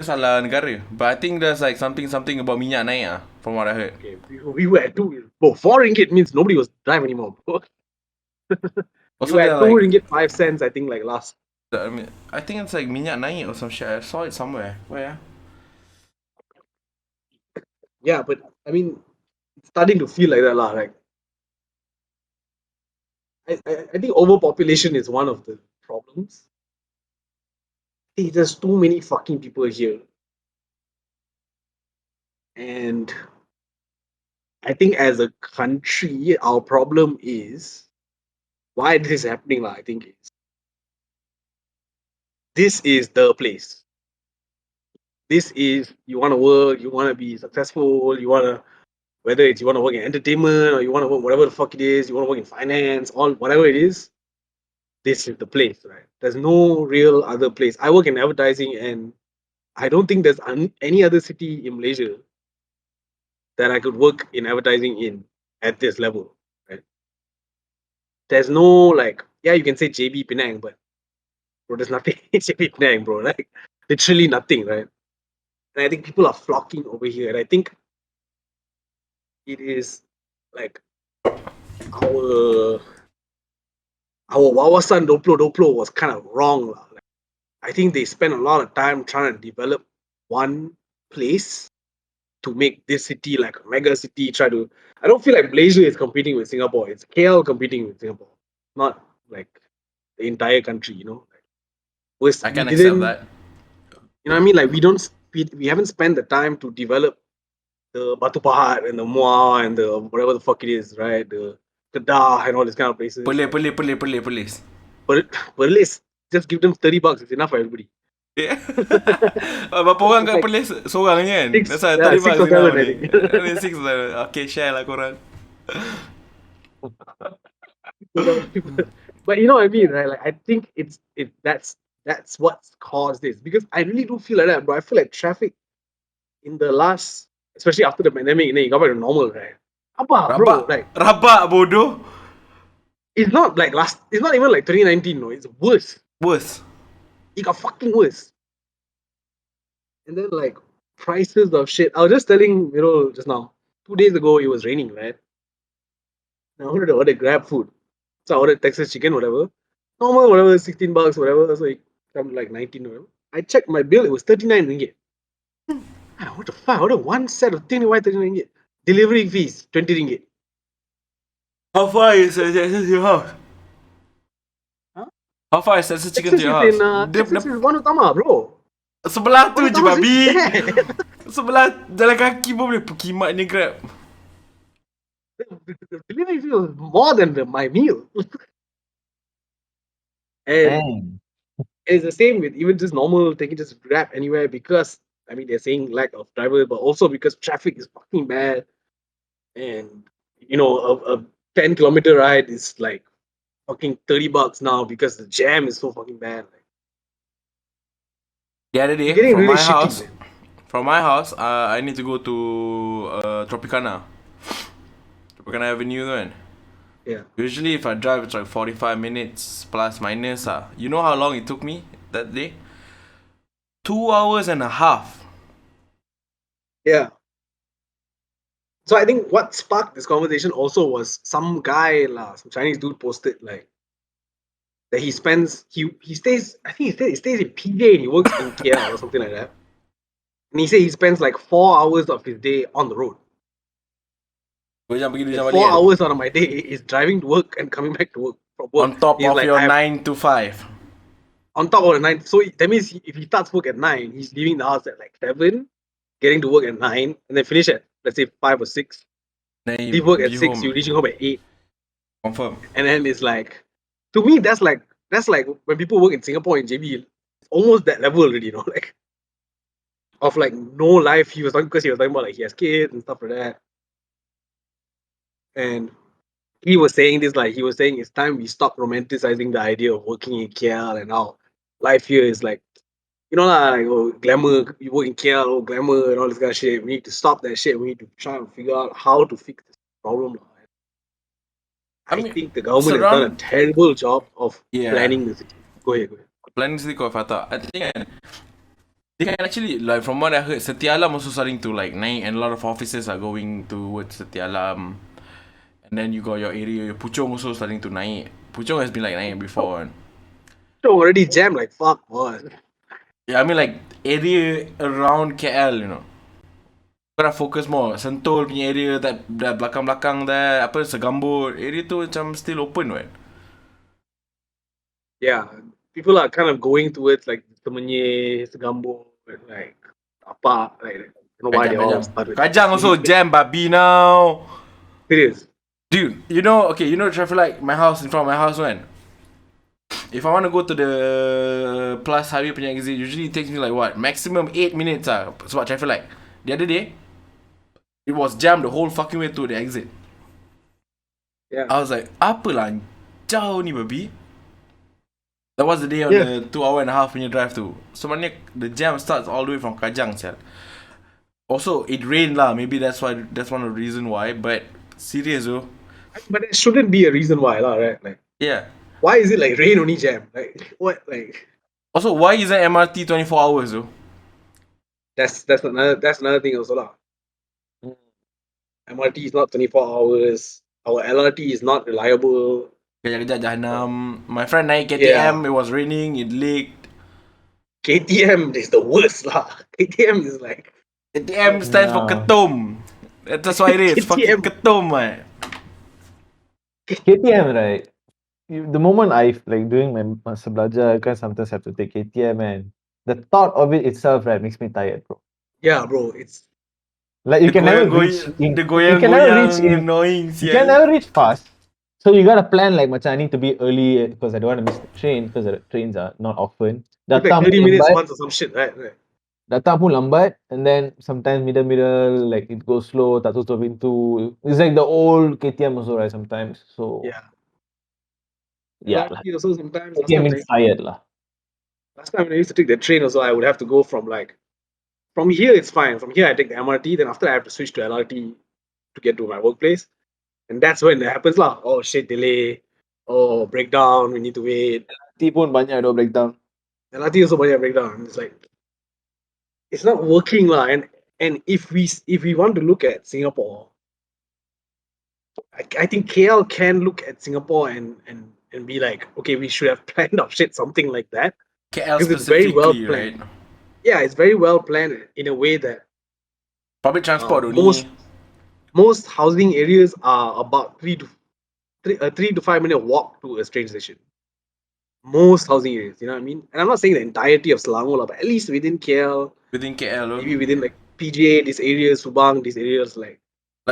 Salah negara. But I think there's like something about minyak naik from what I heard. Okay, we were at two. Bro, RM4 means nobody was driving anymore. Bro. We Also were they're at 2 like, ringgit 5 cents. I think like last. I mean, I think it's like minyak naik or some shit. I saw it somewhere. Where? Yeah, but I mean, it's starting to feel like that lah. Like I think overpopulation is one of the problems. There's too many fucking people here, and I think as a country, our problem is why this is happening. I think this is the place. This is you want to work, you want to be successful, you want to whether it's you want to work in entertainment or you want to work whatever the fuck it is, you want to work in finance, all whatever it is. This is the place, right? There's no real other place. I work in advertising, and I don't think there's any other city in Malaysia that I could work in advertising in at this level, right? There's no like, yeah, you can say JB Penang, but bro, there's nothing in JB Penang, bro. Like literally nothing, right? And I think people are flocking over here, and I think it is like our Wawasan Doplo was kind of wrong. Like, I think they spent a lot of time trying to develop one place to make this city like a mega city. I don't feel like Malaysia is competing with Singapore. It's KL competing with Singapore, not like the entire country. We I can accept didn't. that. You know what I mean? Like we haven't spent the time to develop the Batu Pahat and the Muar and the whatever the fuck it is, right? The Kedah and all these kind of places. Perlis. But Perlis, just give them $30. It's enough for everybody. Yeah. Berapa orang kat Perlis? Seorang je kan? That's why 30 six bucks or seven, enough I ni. think. 6 lah. Okay, share lah korang. But you know what I mean, right? Like I think that's what's caused this because I really do feel like that, bro. I feel like traffic in the last, especially after the pandemic, you got back to normal, right? Bro, like Rabak bodoh. it's not like it's not even like 2019, no, it's worse. Worse. It got fucking worse. And then like prices of shit. I was just telling just now, 2 days ago it was raining, right? I wanted to order Grab food. So I ordered Texas chicken, whatever. Normal, whatever, $16, whatever. So it comes like 19, whatever. I checked my bill, it was 39 ringgit. What the fuck? I ordered one set of thing, why 39 ringgit? Delivery fees, 20 ringgit. How far is Texas to your house? Huh? How far is Texas chicken Texas to your house? Texas is one Utama, bro. Sebelah tu je Utama babi. is there. Sebelah jalan kaki pun boleh perkimat ni Grab. The delivery fee was more than my meal. And Dang. it's the same with even just normal taking just Grab anywhere because I mean they're saying lack of drivers, but also because traffic is fucking bad. And a 10-kilometer ride is like fucking $30 now because the jam is so fucking bad. Like, The other it's day, getting really shitty, man. from my house, I need to go to Tropicana Avenue tu kan. Yeah. Usually if I drive it's like 45 minutes plus minus You know how long it took me that day? 2 hours and a half. Yeah. So I think what sparked this conversation also was some guy, some Chinese dude posted like that he spends he stays I think he stays in PJ and he works in KL or something like that. And he said he spends like 4 hours of his day on the road. 2 jam pergi 2 And jam 4 balik kan? hours out of my day is driving to work and coming back to work from work. On top He's of like, your I have, 9 to 5. on top of the 9. So that means if he starts work at 9, he's leaving the house at like 7, getting to work at 9, and then finish at, let's say, 5 or 6. Then you Leave work at be 6, home. you're reaching home at 8. Confirm. And then it's like, to me, that's like when people work in Singapore in JB, it's almost that level already, you know, like of like no life. He was talking because he was talking about like he has kids and stuff like that. And he was saying this, like he was saying it's time we stop romanticizing the idea of working in KL and how life here is like, you know, like oh, glamour, you work in KL, oh glamour and all this kind of shit. We need to stop that shit. We need to try and figure out how to fix this problem. I I mean, think the government has done a terrible job of Yeah. planning the city. Go ahead. Planning city kau Fata. I think they can actually, like from what I heard, Setialam also starting to like naik, and a lot of offices are going towards Setialam. And then you got your area, your Puchong also starting to naik. Puchong has been like naik before. Kan? So already jammed like fuck, man. Yeah, I mean like area around KL, you know. Kau dah focus more Sentul punya area, that belakang-belakang there, apa, Segambut area tu macam still open right? Yeah, people are kind of going towards like Temenye, Segambut, like apa, like I don't know why they all started. Kajang also jam babi now. It is. Dude, you know the traffic light, my house, in front of my house, man. If I want to go to the Plus Highway punya exit, usually it takes me like what? Maximum 8 minutes sebab traffic light. The other day, it was jammed the whole fucking way to the exit. Yeah. I was like, apa lah jauh ni babi? That was the day on the 2.5 hour punya drive tu. So maknanya the jam starts all the way from Kajang, sial. Also, it rained lah. Maybe that's one of the reason why. But serious though. But it shouldn't be a reason why, lah, right? Like, Yeah. why is it like rain only jam? Like what? Like Also, why isn't MRT 24 hours though? that's another thing also, lah. MRT is not 24 hours. Our LRT is not reliable. Kejap-kejap jahanam. My friend naik KTM, it was raining, it leaked. KTM is the worst, lah. KTM is like KTM stands for ketum. That's why it is. Fucking ketum, man. KTM, right? The moment I like doing my masa belajar, I can sometimes have to take KTM, and the thought of it itself, right, makes me tired, bro. Yeah, bro. It's like you can never reach. You can never reach fast. So you gotta plan like, macam I need to be early because I don't want to miss the train because the trains are not often. like 30 minutes once or some shit, right? Datang pun lambat, and then sometimes middle, like it goes slow, tak tutup pintu. It's like the old KTM also, right? Sometimes. So yeah. Also sometimes KTM is tired lah. Last time when I used to take the train also, I would have to go from here it's fine. From here I take the MRT, then after I have to switch to LRT to get to my workplace. And that's when it happens lah. Oh shit, delay. Oh, breakdown, we need to wait. LRT pun banyak ada breakdown. LRT also banyak breakdown. It's like it's not working lah. And if we want to look at Singapore, I think KL can look at Singapore and be like, okay, we should have planned our shit something like that. KL Because it's very well specifically, planned. right? Yeah, it's very well planned in a way that Public transport only. most housing areas are about 3 to 5 minute walk to a train station. Most housing areas, you know what I mean? And I'm not saying the entirety of Selangor, but at least within KL, Within KL, maybe within like PJ, these areas, Subang, these areas, like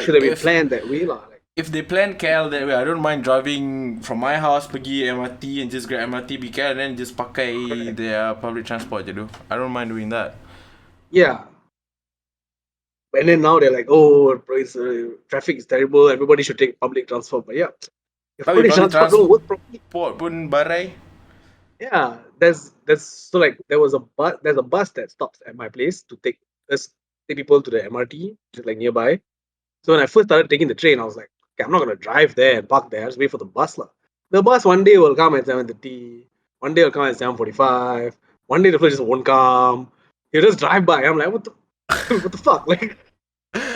should have been planned that way, lah. If they plan KL that way, I don't mind driving from my house pergi MRT and just grab MRT KL and then just pakai their public transport je tu. I don't mind doing that. Yeah. And then now they're like, oh, traffic is terrible. Everybody should take public transport. But yeah, if public transport don't work properly, pun barai. Yeah, there's so like there's a bus that stops at my place to take people to the MRT, just like nearby. So when I first started taking the train, I was like, okay, I'm not gonna drive there and park there. I'll just wait for the bus lah. The bus one day will come at 7:30, one day will come at 7:45, one day the first just won't come. You just drive by. I'm like, what the fuck? Like,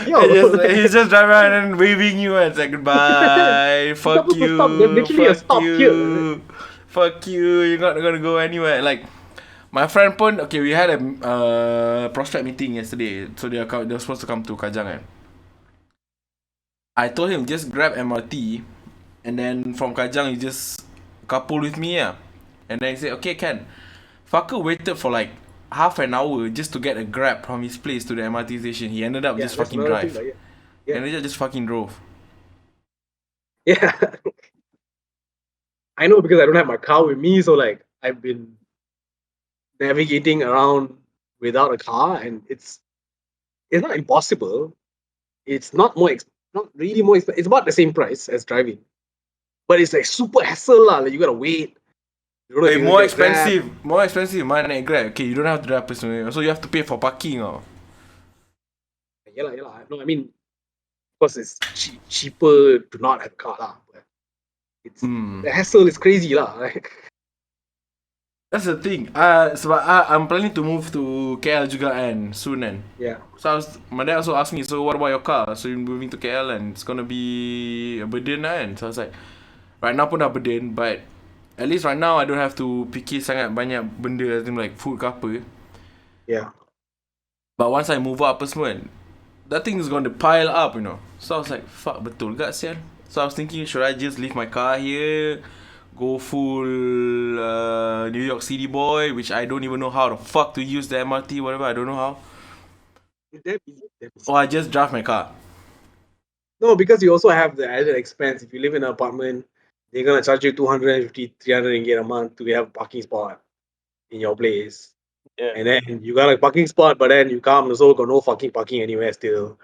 yo, he's just driving around and waving you and say goodbye. Fuck you. Stop. They're literally a stop here. Fuck you. You're not gonna go anywhere. Like, My friend pun, okay, we had a prospect meeting yesterday. So they're supposed to come to Kajang kan. I told him just grab MRT, and then from Kajang you just couple with me And then he said, okay, can. Fucker waited for like half an hour just to get a Grab from his place to the MRT station. He ended up just that's fucking another drive. thing, like, He yeah. ended up just fucking drove. Yeah. I know because I don't have my car with me, so like I've been navigating around without a car, and it's not impossible. It's not not really more expensive. It's about the same price as driving, but it's like super hassle lah. Like you gotta wait. You don't know if Hey, you're gonna get a Grab. more expensive. Mana naik Grab? Okay, you don't have to drive personally. So you have to pay for parking. Yeah, yeah. No, I mean, of course, it's cheaper to not have a car lah. But it's the hassle is crazy lah. Like, That's the thing. Sebab I'm planning to move to KL juga kan, soon kan. yeah, So my dad also asked me, so what about your car? So you're moving to KL and it's gonna be a burden lah kan. So I was like, right now pun dah burden, but at least right now I don't have to fikir sangat banyak benda as in like food ke apa. yeah. But once I move up apa semua kan, that thing is going to pile up, you know. So I was like, fuck, betul gak sial. So I was thinking, should I just leave my car here, go full New York City boy, which I don't even know how the fuck to use the MRT, whatever, I don't know how. It's that easy. Or I just drive my car. No, because you also have the added expense. If you live in an apartment, they're gonna charge you 250, 300 ringgit a month to have a parking spot in your place. Yeah. And then you got a parking spot, but then you come also got no fucking parking anywhere still.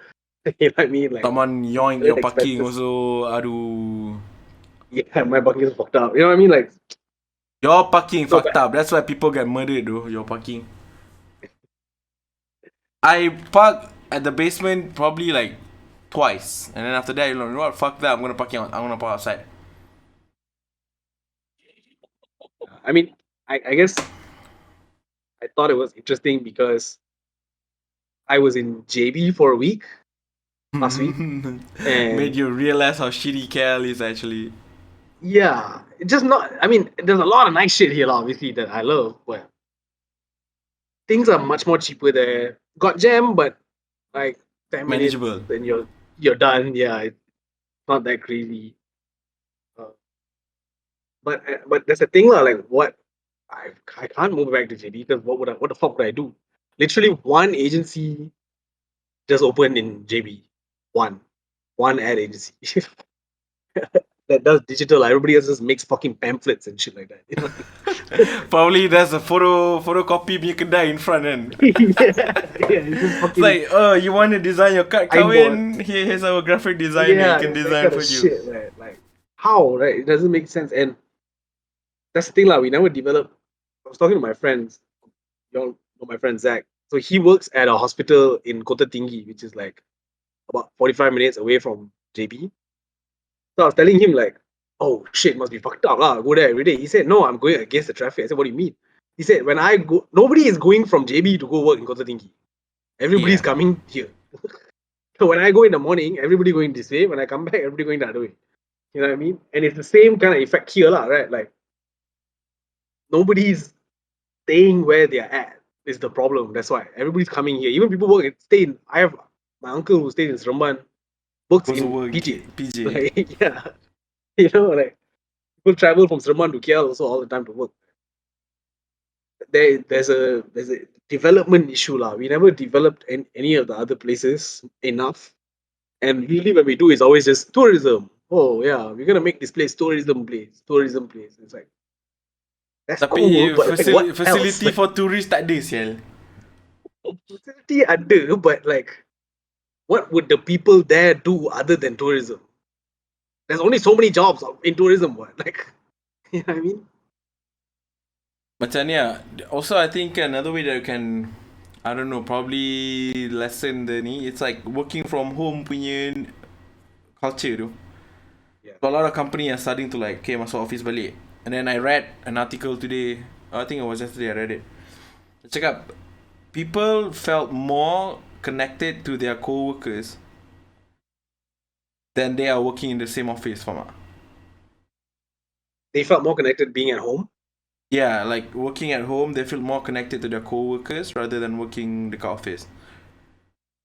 You know what I mean? Like, Someone yoink added your parking expenses. also, aduh. Yeah, my parking is fucked up. You know what I mean? Like, Your parking no, fucked up. That's why people get murdered though, your parking. I park at the basement probably like twice. And then after that, you know what? Fuck that. I'm gonna park outside. I mean, I guess I thought it was interesting because I was in JB for a week last week, and Made you realize how shitty KL is actually. yeah, it's just not. I mean, there's a lot of nice shit here, obviously, that I love, but things are much more cheaper there. Got jam, but like 10 minutes, Manageable. then you're done. Yeah, it's not that crazy. Uh, but that's the thing, lah. Like, what I can't move back to JB because what the fuck would I do? Literally, one agency just opened in JB. One ad agency that does digital. Everybody else just makes fucking pamphlets and shit like that. You know? Probably there's a photocopy punya kedai in front kan. Yeah, it's just It's fucking, like, you want to design your card I'm kahwin? Here's our graphic designer. yeah, He can that design kind for of you. shit, right? Like, how, right? It doesn't make sense. And that's the thing, lah. We never developed. I was talking to my friends, you know my friend Zach. So he works at a hospital in Kota Tinggi, which is like about 45 minutes away from JB. So I was telling him like, oh shit, must be fucked up lah. Go there every day. He said, no, I'm going against the traffic. I said, what do you mean? He said, when I go, nobody is going from JB to go work in Kota Tinggi. Everybody's Yeah. coming here. So when I go in the morning, everybody going this way. When I come back, everybody going the other way. You know what I mean? And it's the same kind of effect here, lah, right? Like nobody's staying where they're at is the problem. That's why everybody's coming here. Even people stay in. I have my uncle who stays in Seremban, works Also in work PJ. PJ. Like, yeah, you know, like people travel from Seremban to KL also all the time to work. There's a development issue lah. We never developed any of the other places enough, and usually when we do, it's always just tourism. Oh yeah, we're gonna make this place tourism place. It's like that's Tapi cool, but like, what facility else? for tourists tak ada sial. Facility ada, but like, what would the people there do other than tourism? There's only so many jobs in tourism. What like, you know what I mean? Macam ni lah. Also, I think another way that you can, I don't know, probably lessen the ni, it's like working from home punya culture tu. Yeah. So a lot of company are starting to like, okay, masuk office balik. And then I read an article today, I think it was yesterday I read it. Dia cakap, people felt more connected to their co-workers than they are working in the same office, faham tak? They felt more connected being at home. Yeah, like working at home, they feel more connected to their co-workers rather than working the office.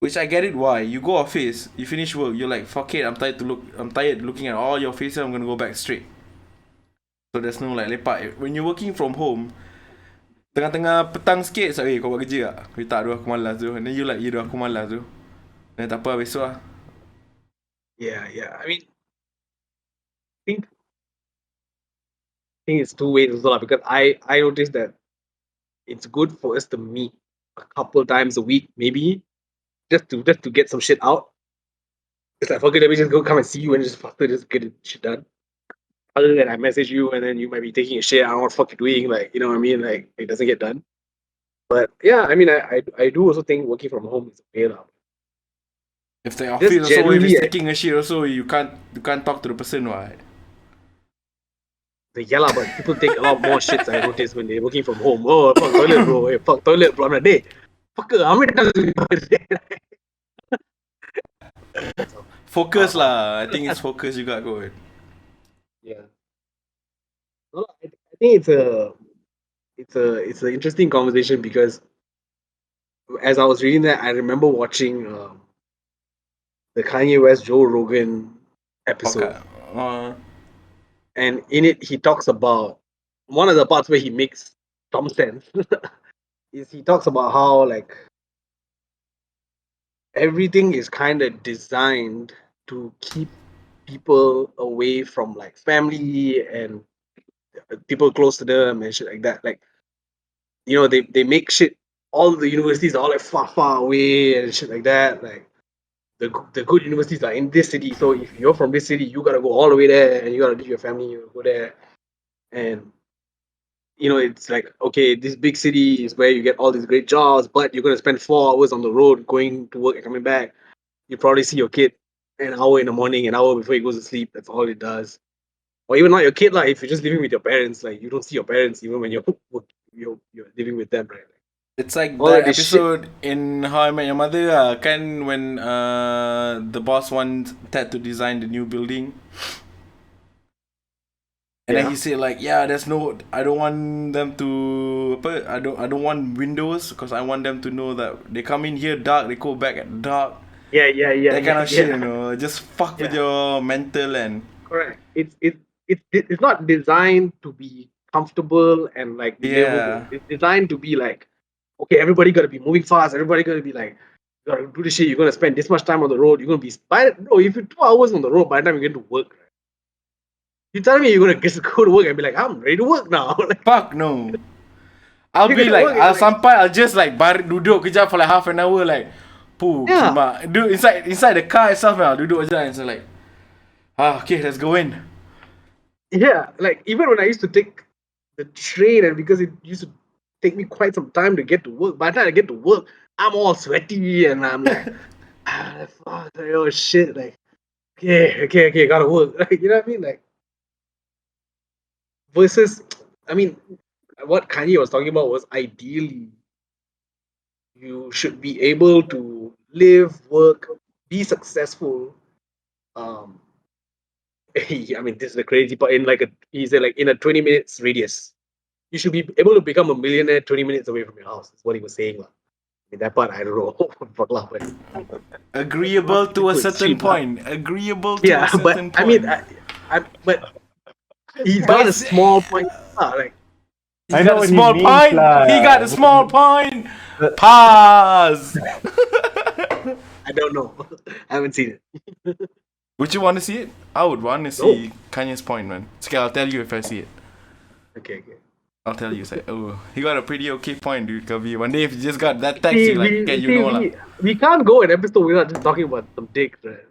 Which I get it why. You go office, you finish work, you're like, fuck it, I'm tired looking at all your faces, I'm gonna go back straight. So there's no like lepak. When you're working from home, tengah-tengah petang sikit, so, kau buat kerja tak? Tak, aduh aku malas tu. And then you like, ya aku malas tu. Dan tak apa, besok lah. Yeah. I mean, think it's two ways as well because I noticed that it's good for us to meet a couple times a week, maybe, just to get some shit out. It's like, fuck it, let me just go come and see you and just faster just get shit done. Other than I message you and then you might be taking a shit, I don't know what the fuck you're doing, like, you know what I mean? Like, it doesn't get done. But yeah, I mean, I do also think working from home is okay now. If the office also, if generally, it's taking a shit also, you can't talk to the person, right? Yeah, lah, but people take a lot more shits, I notice, when they're working from home. Oh, fuck toilet, bro. Hey, fuck toilet, bro. I'm like, hey, fucker, how many times do you do it? Focus lah. I think it's focus juga kot. Yeah. No, I think it's an interesting conversation because as I was reading that, I remember watching the Kanye West Joe Rogan episode, Okay. and in it he talks about one of the parts where he makes some sense is he talks about how like everything is kind of designed to keep people away from like family and people close to them and shit like that. Like, you know, they make shit. All the universities are all like far away and shit like that. Like the good universities are in this city. So if you're from this city, you gotta go all the way there and you gotta leave your family, you go there. And you know, it's like, okay, this big city is where you get all these great jobs, but you're gonna spend 4 hours on the road going to work and coming back. You probably see your kid an hour in the morning, an hour before he goes to sleep. That's all it does. Or even not your kid, like if you're just living with your parents, like you don't see your parents even when you're living with them, right? It's like All that of this shit. episode in How I Met Your Mother, kan when the boss wants Ted to design the new building. And then he said like, yeah, there's no, I don't want them to, I don't want windows because I want them to know that they come in here dark, they go back at dark. Yeah. That kind of shit, you know, just fuck with your mental and. Correct. It's not designed to be comfortable and like livable. It's designed to be like, okay, everybody gotta be moving fast. Everybody gotta be like, you gotta do this shit. You're gonna spend this much time on the road. You're gonna be no. If you're 2 hours on the road, by the time you get to work, right? You telling me you're gonna just go to work and be like, I'm ready to work now? Like, fuck no. I'll be like, I'll just like duduk kejap for like half an hour, like, kimak. Dude, inside the car itself, I'll duduk je and so like, okay, let's go in. Yeah, like even when I used to take the train, and because it used to take me quite some time to get to work, by the time I get to work, I'm all sweaty and I'm like, fuck, oh shit, like, okay, gotta work. Like, you know what I mean? Like, versus, I mean, what Kanye was talking about was ideally you should be able to live, work, be successful. I mean, this is the crazy part. He said like in a 20 minutes radius, you should be able to become a millionaire 20 minutes away from your house. That's what he was saying. I mean, that part I don't know. Fuck lah, but agreeable to a certain point. Agreeable to a certain point. I mean, but he's got a small point. Like, he got a small point. He got a small point. Pause. I don't know. I haven't seen it. Would you want to see it? I would want to see Kanye's point, man. Okay, I'll tell you if I see it. Okay. I'll tell you. Say, he got a pretty okay point, dude. Kavi. One day if you just got that text, you like, okay, you know lah. We can't go an episode without just talking about some dicks, right?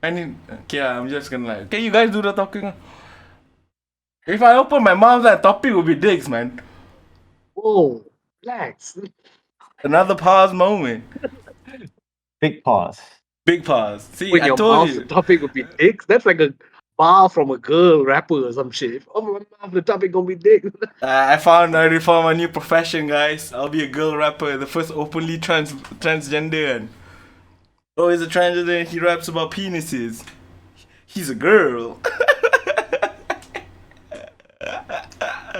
I mean, okay, I'm just gonna like, okay, you guys do the talking. If I open my mouth, that topic will be dicks, man. Whoa, relax. Another pause moment. Big pause. Big pause. See, when I your told mouth, you. The topic would be dicks. That's like a bar from a girl rapper or some shit. Oh, my mouth, the topic gonna be dicks. I found a new profession, guys. I'll be a girl rapper, the first openly transgender. And he's a transgender and he raps about penises. He's a girl.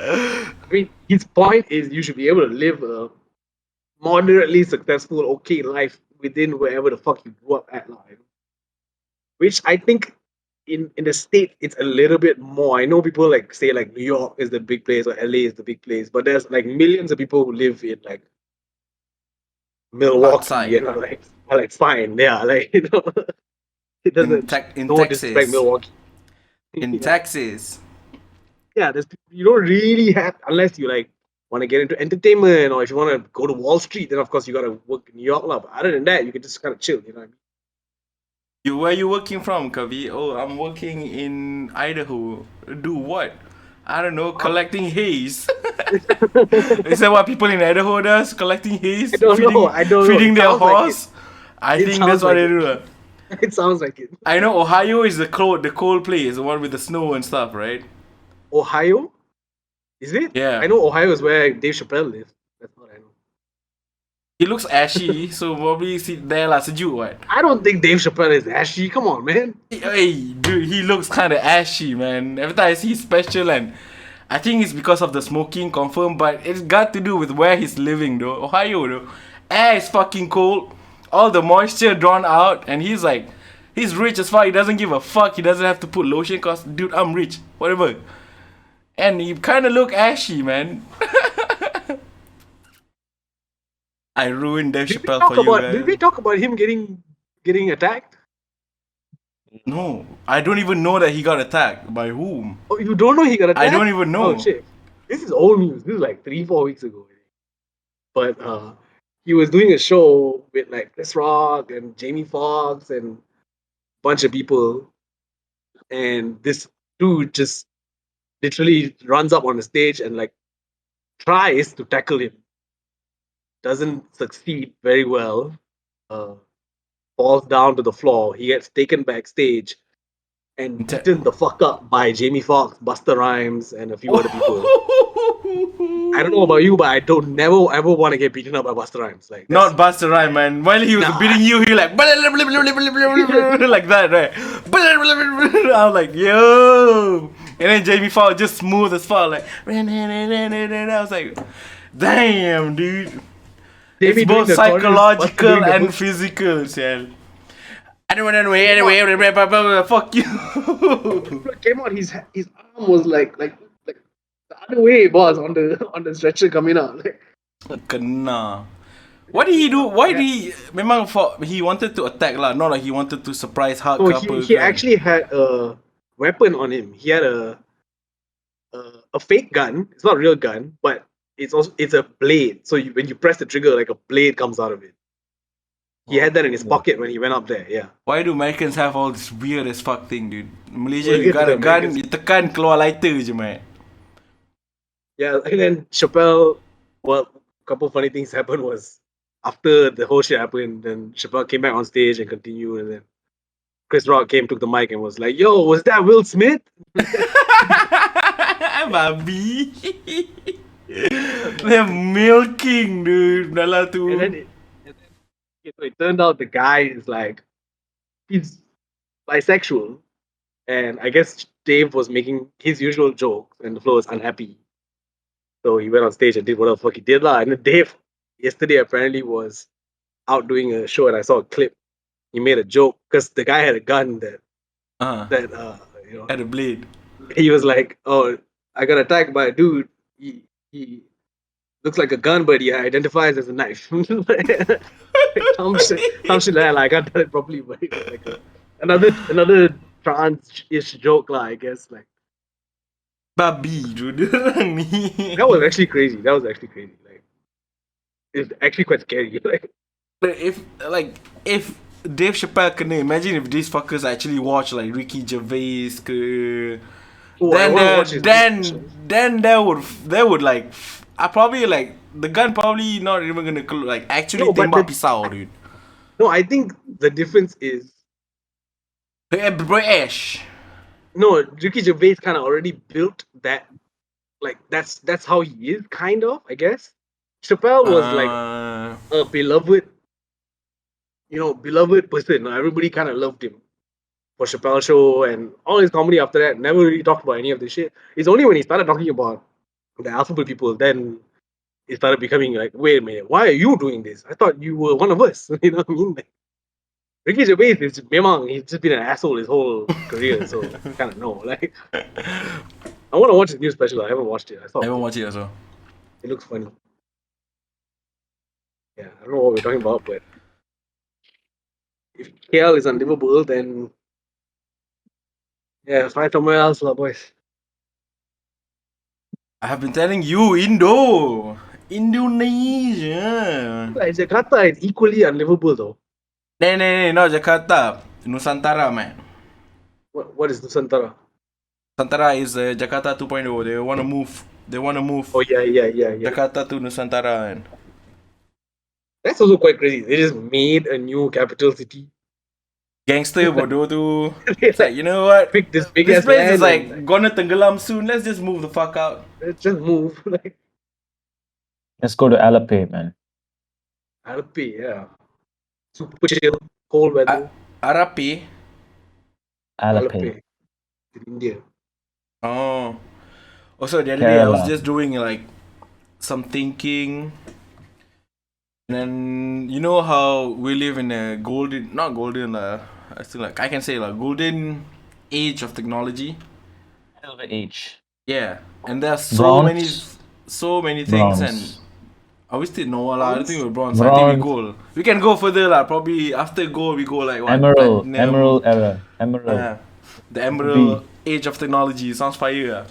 I mean, his point is you should be able to live a moderately successful, okay life within wherever the fuck you grew up at, like, which I think in the state it's a little bit more. I know people like say like New York is the big place or LA is the big place, but there's like millions of people who live in like Milwaukee Outside. and are like fine, yeah, like it doesn't. In No disrespect Texas. Milwaukee. In Yeah. Texas. Yeah, you don't really have unless you like want to get into entertainment or if you want to go to Wall Street, then of course you gotta work in New York, lah. But other than that, you can just kind of chill. You know what I mean? Where you working from, Kavi? Oh, I'm working in Idaho. Do what? I don't know, collecting haze. Is that what people in Idaho does? Collecting haze? I don't know. I don't know. Feeding It their sounds like horse? I It think sounds that's what like they it. do. It sounds like it. I know Ohio is the cold place, the one with the snow and stuff, right? Ohio? Is it? Yeah. I know Ohio is where Dave Chappelle lives. That's what I know. He looks ashy, so probably sit there lah sejuk what. I don't think Dave Chappelle is ashy. Come on, man. Hey, dude, he looks kind of ashy, man. Every time I see his special, and I think it's because of the smoking, confirmed, but it's got to do with where he's living, though. Ohio, though. Air is fucking cold. All the moisture drawn out, and he's like, he's rich as fuck. He doesn't give a fuck. He doesn't have to put lotion, cause, dude, I'm rich. Whatever. And he kind of look ashy, man. I ruined Dave Chappelle for you guys. Did we talk about him getting attacked? No, I don't even know that he got attacked. By whom? Oh, you don't know he got attacked? I don't even know. Oh shit! This is old news. This is like 3-4 weeks ago. But he was doing a show with like Chris Rock and Jamie Foxx and a bunch of people, and this dude just literally runs up on the stage and like tries to tackle him. Doesn't succeed very well. Falls down to the floor. He gets taken backstage and beaten the fuck up by Jamie Foxx, Busta Rhymes, and a few other people. I don't know about you, but I don't never ever want to get beaten up by Busta Rhymes. Like Not Busta Rhymes, man. While he was beating you, he like like that, right? I was like, yo. And then Jamie Foxx just smooth as fuck, like. I was like, damn, dude. Jamie It's both doing the psychological doing the and moves. physical, man. Anyway, fuck you. Came out, his arm was like the other way, boss, on the stretcher coming out. Like, Kena. What did he do? Why did he? Memang he wanted to attack lah, not like he wanted to surprise Hulk. so he actually had a weapon on him. He had a fake gun. It's not a real gun, but it's a blade. So when you press the trigger, like a blade comes out of it. He had that in his pocket when he went up there. Yeah. Why do Americans have all this weird as fuck thing, dude? Malaysia, you got a gun, you tekan keluar lighter je, man. Yeah, and then Chappelle. Well, a couple of funny things happened was after the whole shit happened, then Chappelle came back on stage and continued, and then Chris Rock took the mic and was like, "Yo, was that Will Smith?" Babi. They're milking, dude. Dahlah tu. And then it turned out the guy is like, he's bisexual, and I guess Dave was making his usual jokes, and the floor was unhappy. So he went on stage and did whatever the fuck he did, lah. And then Dave yesterday apparently was out doing a show, and I saw a clip. He made a joke because the guy had a gun that Had a blade. he was like, "Oh, I got attacked by a dude. He looks like a gun, but he identifies as a knife." some shit like that. Like, I can't tell it properly, but it was like another trans-ish joke, lah, I guess. Like, Babi, dude. that was actually crazy. Like, it's actually quite scary. Like, But if Dave Chappelle kena, imagine if these fuckers actually watch like Ricky Gervais ke. Then that would like I probably like the gun probably not even gonna like actually tembak pisau, dude. No, I think the difference is British. no, Ricky Gervais kind of already built that. Like, that's how he is, kind of, I guess. Chappelle was like a beloved person. Everybody kind of loved him for Chappelle Show and all his comedy after that. Never really talked about any of this shit. It's only when he started talking about the alphabet people, then it started becoming like, wait a minute, why are you doing this? I thought you were one of us. You know what I mean? Like, Ricky Gervais is memang he's just been an asshole his whole career, so I kind of know. Like, I want to watch his new special. I haven't watched it. I I thought haven't watched it also. it looks funny. Yeah, I don't know what we're talking about, but if KL is unlivable, then yeah, find somewhere else, lah, boys. I have been telling you, Indonesia. Like, Jakarta is equally unlivable though. No, not Jakarta. Nusantara, man. What is Nusantara? Nusantara is Jakarta 2.0. They want to move. They want to move Oh yeah. Jakarta to Nusantara, man. That's also quite crazy. They just made a new capital city. Gangster bodoh tu. They It's like, you know what? pick this big This ass place is land like gonna tenggelam soon. Let's just move the fuck out. let's just move. Like Let's go to Alape, man. Alpi, yeah. Super chill, cold weather. Arapi. Alape. Alpi in India. Oh. Also, the other day I was Kerala. just doing like some thinking. And then, you know how we live in a not golden, I still like, I can say like golden age of technology. Silver Age. Yeah. And there are Bronze. so many things. And Bronze. are we still no lah? I don't think we're bronze. Bronze. I think we gold. We can go further lah. Probably after gold we go like what? Emerald. Platinum. Emerald era. Emerald. The emerald age of technology sounds fire.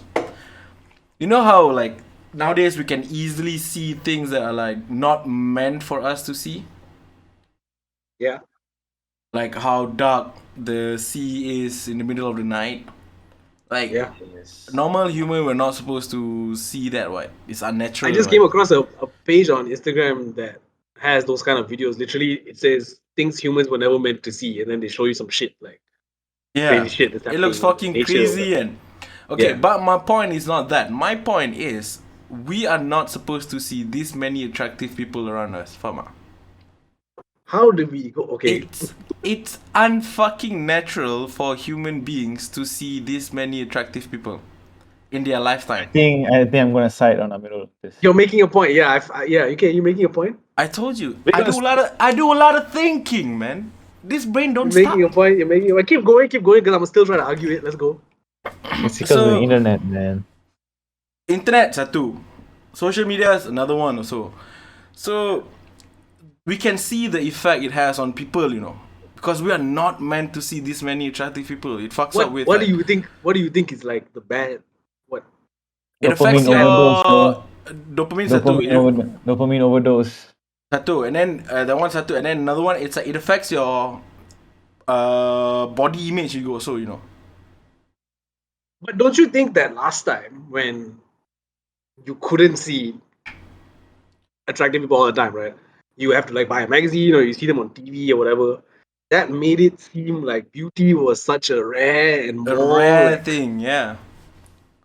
You know how like nowadays we can easily see things that are like not meant for us to see? Yeah. Like how dark the sea is in the middle of the night. Like Yeah. normal human we're not supposed to see that, what? It's unnatural. I just right? came across a page on Instagram that has those kind of videos. Literally, it says things humans were never meant to see, and then they show you some shit like Yeah. crazy shit that's It looks happening in fucking nature or crazy whatever. and okay, Yeah. but my point is not that. My point is we are not supposed to see this many attractive people around us, Fama. How do we go? Okay. It's unfucking natural for human beings to see this many attractive people in their lifetime. I think I'm gonna side on Amirul with this. You're making a point. Yeah. Yeah. Okay. You're making a point. I told you, Because- I do a lot of thinking, man. This brain don't You're stop. making a point. You're making. Keep going. Because I'm still trying to argue it. Let's go. It's because of So- the internet, man. Internet satu, social media is another one also. So we can see the effect it has on people, you know, because we are not meant to see this many attractive people. It fucks up with. What like, do you think? What do you think is like the bad? What? It affects Dopamine overdose, your dopamine satu, you know, Dopamine overdose. satu, and then that one satu, and then another one. It's like it affects your body image. You also, you know. But don't you think that last time when you couldn't see attractive people all the time, right? You have to like buy a magazine or you see them on TV or whatever. That made it seem like beauty was such a rare and A more rare like, thing, yeah.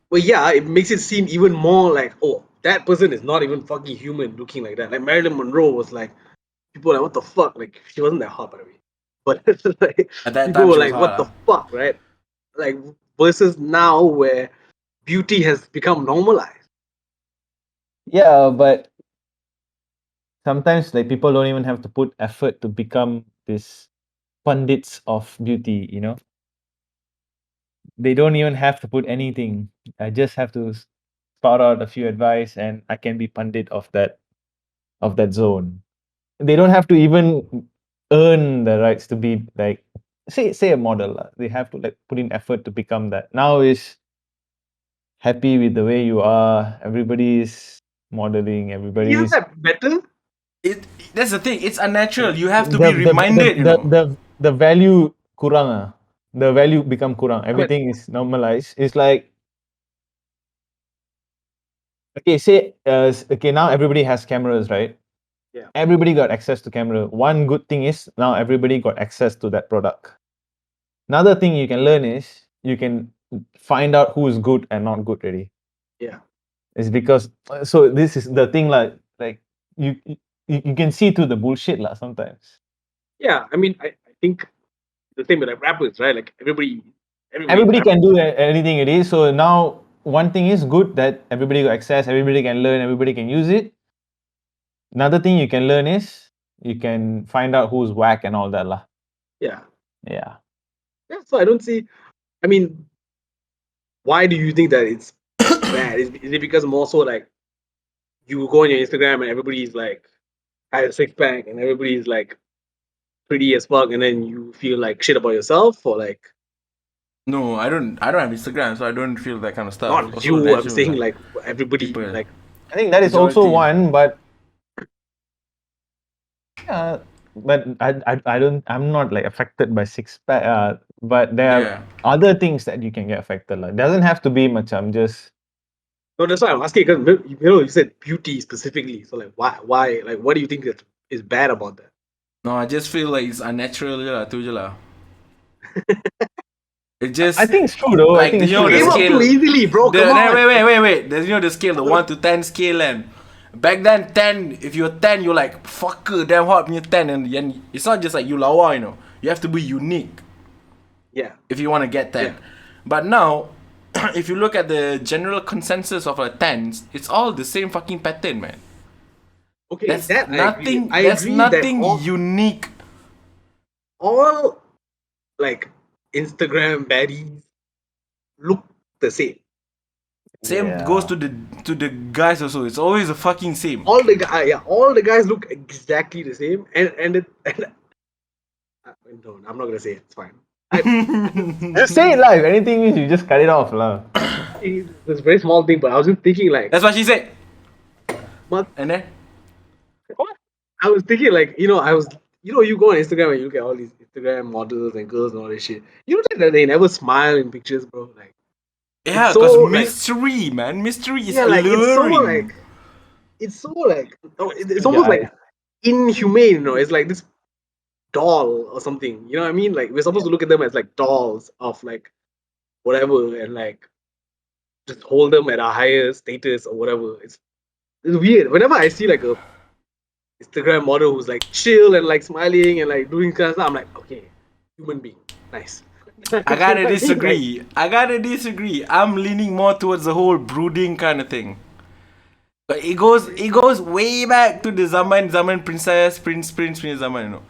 well, yeah, it makes it seem even more like, oh, that person is not even fucking human looking like that. Like Marilyn Monroe was like, people were like, what the fuck? Like, she wasn't that hot, by the way. But like, At that people time, were she like, was what hot, the fuck, right? Like, versus now where beauty has become normalized. Yeah, but sometimes like people don't even have to put effort to become this pundits of beauty, you know? They don't even have to put anything. I just have to spout out a few advice and I can be pundit of that zone. They don't have to even earn the rights to be like say a model. They have to like put in effort to become that. Now is happy with the way you are. Everybody is modeling. Everybody Isn't is that better? That's the thing. It's unnatural. You have to be reminded, you know. the value kurang. The value become kurang. Everything is normalized. It's like okay, say okay, now everybody has cameras, right? Yeah. Everybody got access to camera. One good thing is now everybody got access to that product. Another thing you can learn is you can find out who is good and not good already. Yeah. It's because so this is the thing like you you can see through the bullshit sometimes. Yeah, I mean, I think the same with like rappers, right? Like everybody Everybody can do anything it is. So now one thing is good that everybody got access, everybody can learn, everybody can use it. Another thing you can learn is you can find out who's whack and all that lah. Yeah. Yeah. Yeah. So I don't see. I mean, why do you think that it's bad? Is it because more so like you go on your Instagram and everybody's like has a six pack and everybody's like pretty as fuck, and then you feel like shit about yourself, or like No, I don't have Instagram, so I don't feel that kind of stuff. not Also, you? I'm natural, saying like everybody. people. Like I think that is also Majority. one, but yeah, but I'm not like affected by six pack. But there Yeah. are other things that you can get affected. Like doesn't have to be much. I'm just no, that's why I'm asking because you said beauty specifically. So like why like what do you think that is bad about that? No, I just feel like it's unnatural je lah, tu je lah. It just I think it's true though. I like think it's you know true. the Gave up scale. too easily, bro. The, Come on. wait. There's the scale, the 1 to 10 scale, and back then 10. If you're 10, you're like fucker, damn hot. You're 10, and it's not just like you lawa, you know. You have to be unique Yeah. if you want to get 10. Yeah. But now, if you look at the general consensus of like 10s, it's all the same fucking pattern, man. Okay. That's that nothing. I That's agree nothing that unique. all like Instagram baddies look the same. Same Yeah. goes to the guys also. It's always the fucking same. All the guys look exactly the same, and no, I'm not gonna say it. It's fine. Just say it live. Anything means you just cut it off lah. It's a very small thing, but I was just thinking like, That's what she said. but And then I was thinking like, you go on Instagram and you look at all these Instagram models and girls and all this shit. You notice that they never smile in pictures, bro. Like, yeah, so, because like- mystery, man. Mystery is yeah, like alluring. it's almost like inhumane. It's like this doll or something. You know what I mean? Like we're supposed to look at them as like dolls of like whatever, and like just hold them at a higher status or whatever. It's weird. Whenever I see like a Instagram model who's like chill and like smiling and like doing kind of stuff, I'm like, okay, human being, nice. I gotta disagree. I'm leaning more towards the whole brooding kind of thing. But it goes way back to the zaman princess, prince zaman, you know.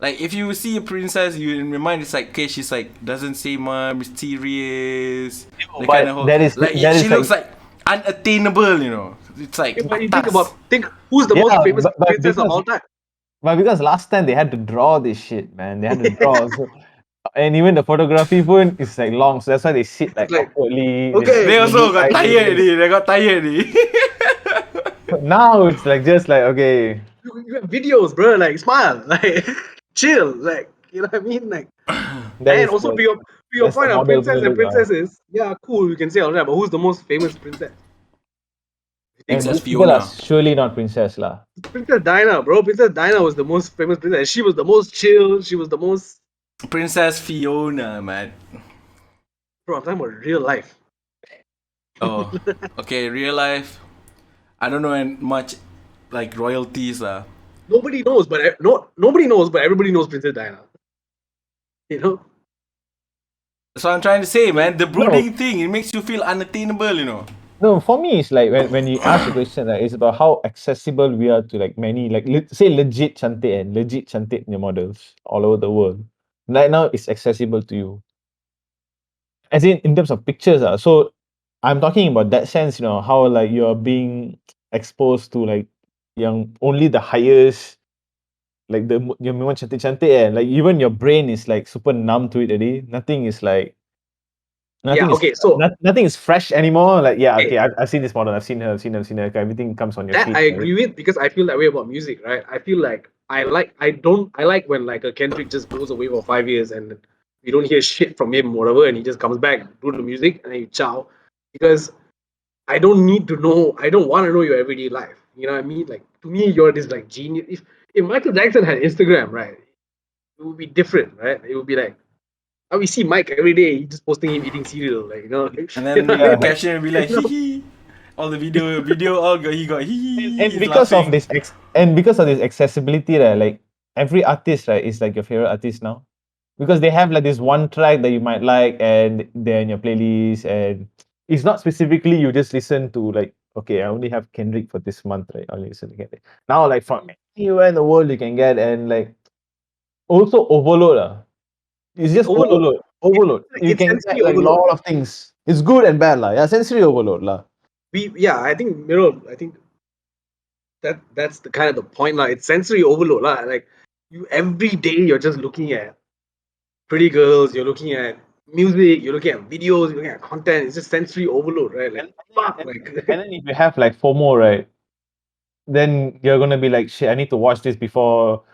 Like if you see a princess, you in your mind it's like, okay, she's like doesn't say much, mysterious. That but kind of that is- like that she is looks like unattainable, you know. It's like But you atas. think who's the Yeah, most famous but princess of because- all time? But because last time they had to draw this shit, man. They had to draw. So, and even the photography phone is like long, so that's why they sit like Like, awkwardly. okay. They also got like- tired already. They got tired already. Now it's like just like okay. You have videos, bro. Like smile, like chill, like you know what I mean, like. that And is also the- to your that's the point of model princess look, and princesses, yeah, cool. You can say all that, but who's the most famous princess? You think and Princess these people are Fiona. surely not princess lah. Princess Diana, bro. Princess Diana was the most famous princess. She was the most chill. She was the most. Princess Fiona, man. Bro, I'm talking about real life. Oh, okay. Real life. I don't know much like royalties. Nobody knows, but nobody knows, but everybody knows Princess Diana. You know? That's what I'm trying to say, man. The brooding thing, it makes you feel unattainable, you know. No, for me, it's like when you ask the question, it's about how accessible we are to like many, like say legit cantik punya models all over the world. Right now, it's accessible to you. As in terms of pictures. So I'm talking about that sense, how like you're being exposed to like only the highest, like your memang cantik-cantik like even your brain is like super numb to it already. Nothing is like Yeah, okay, so- nothing is fresh anymore. Like Okay. I've seen this model, I've seen her, everything comes on your That feed. I right? agree with because I feel that way about music, right? I feel like I like when like a Kendrick just goes away for 5 years and you don't hear shit from him, whatever, and he just comes back, do the music, and then you ciao. Because I don't need to know, I don't want to know your everyday life. You know what I mean? Like to me, you're this like genius. If Michael Jackson had Instagram, right, it would be different, right? It would be like we see Mike every day, he's just posting him eating cereal, like And then you know what I the mean? caption will be like, hee hee. All the video, all got, he got hee hee. And he's because of laughing. this accessibility, right, like every artist, right, is like your favorite artist now. Because they have like this one track that you might like and they're in your playlist and it's not specifically you just listen to like, okay, I only have Kendrick for this month, right? I only listen to Kendrick. Now, like from anywhere in the world you can get, and like also overload. It's just Overload. overload. Overload. You It's can sensory get like a overload. lot of things. It's good and bad, lah. Yeah, sensory overload, lah. I think I think that's the kind of the point, lah. It's sensory overload, lah. Like you every day you're just looking at pretty girls, you're looking at music, you're looking at videos, you're looking at content. It's just sensory overload, right? Like fuck, like And then if you have like FOMO, right, then you're gonna be like, shit, I need to watch this before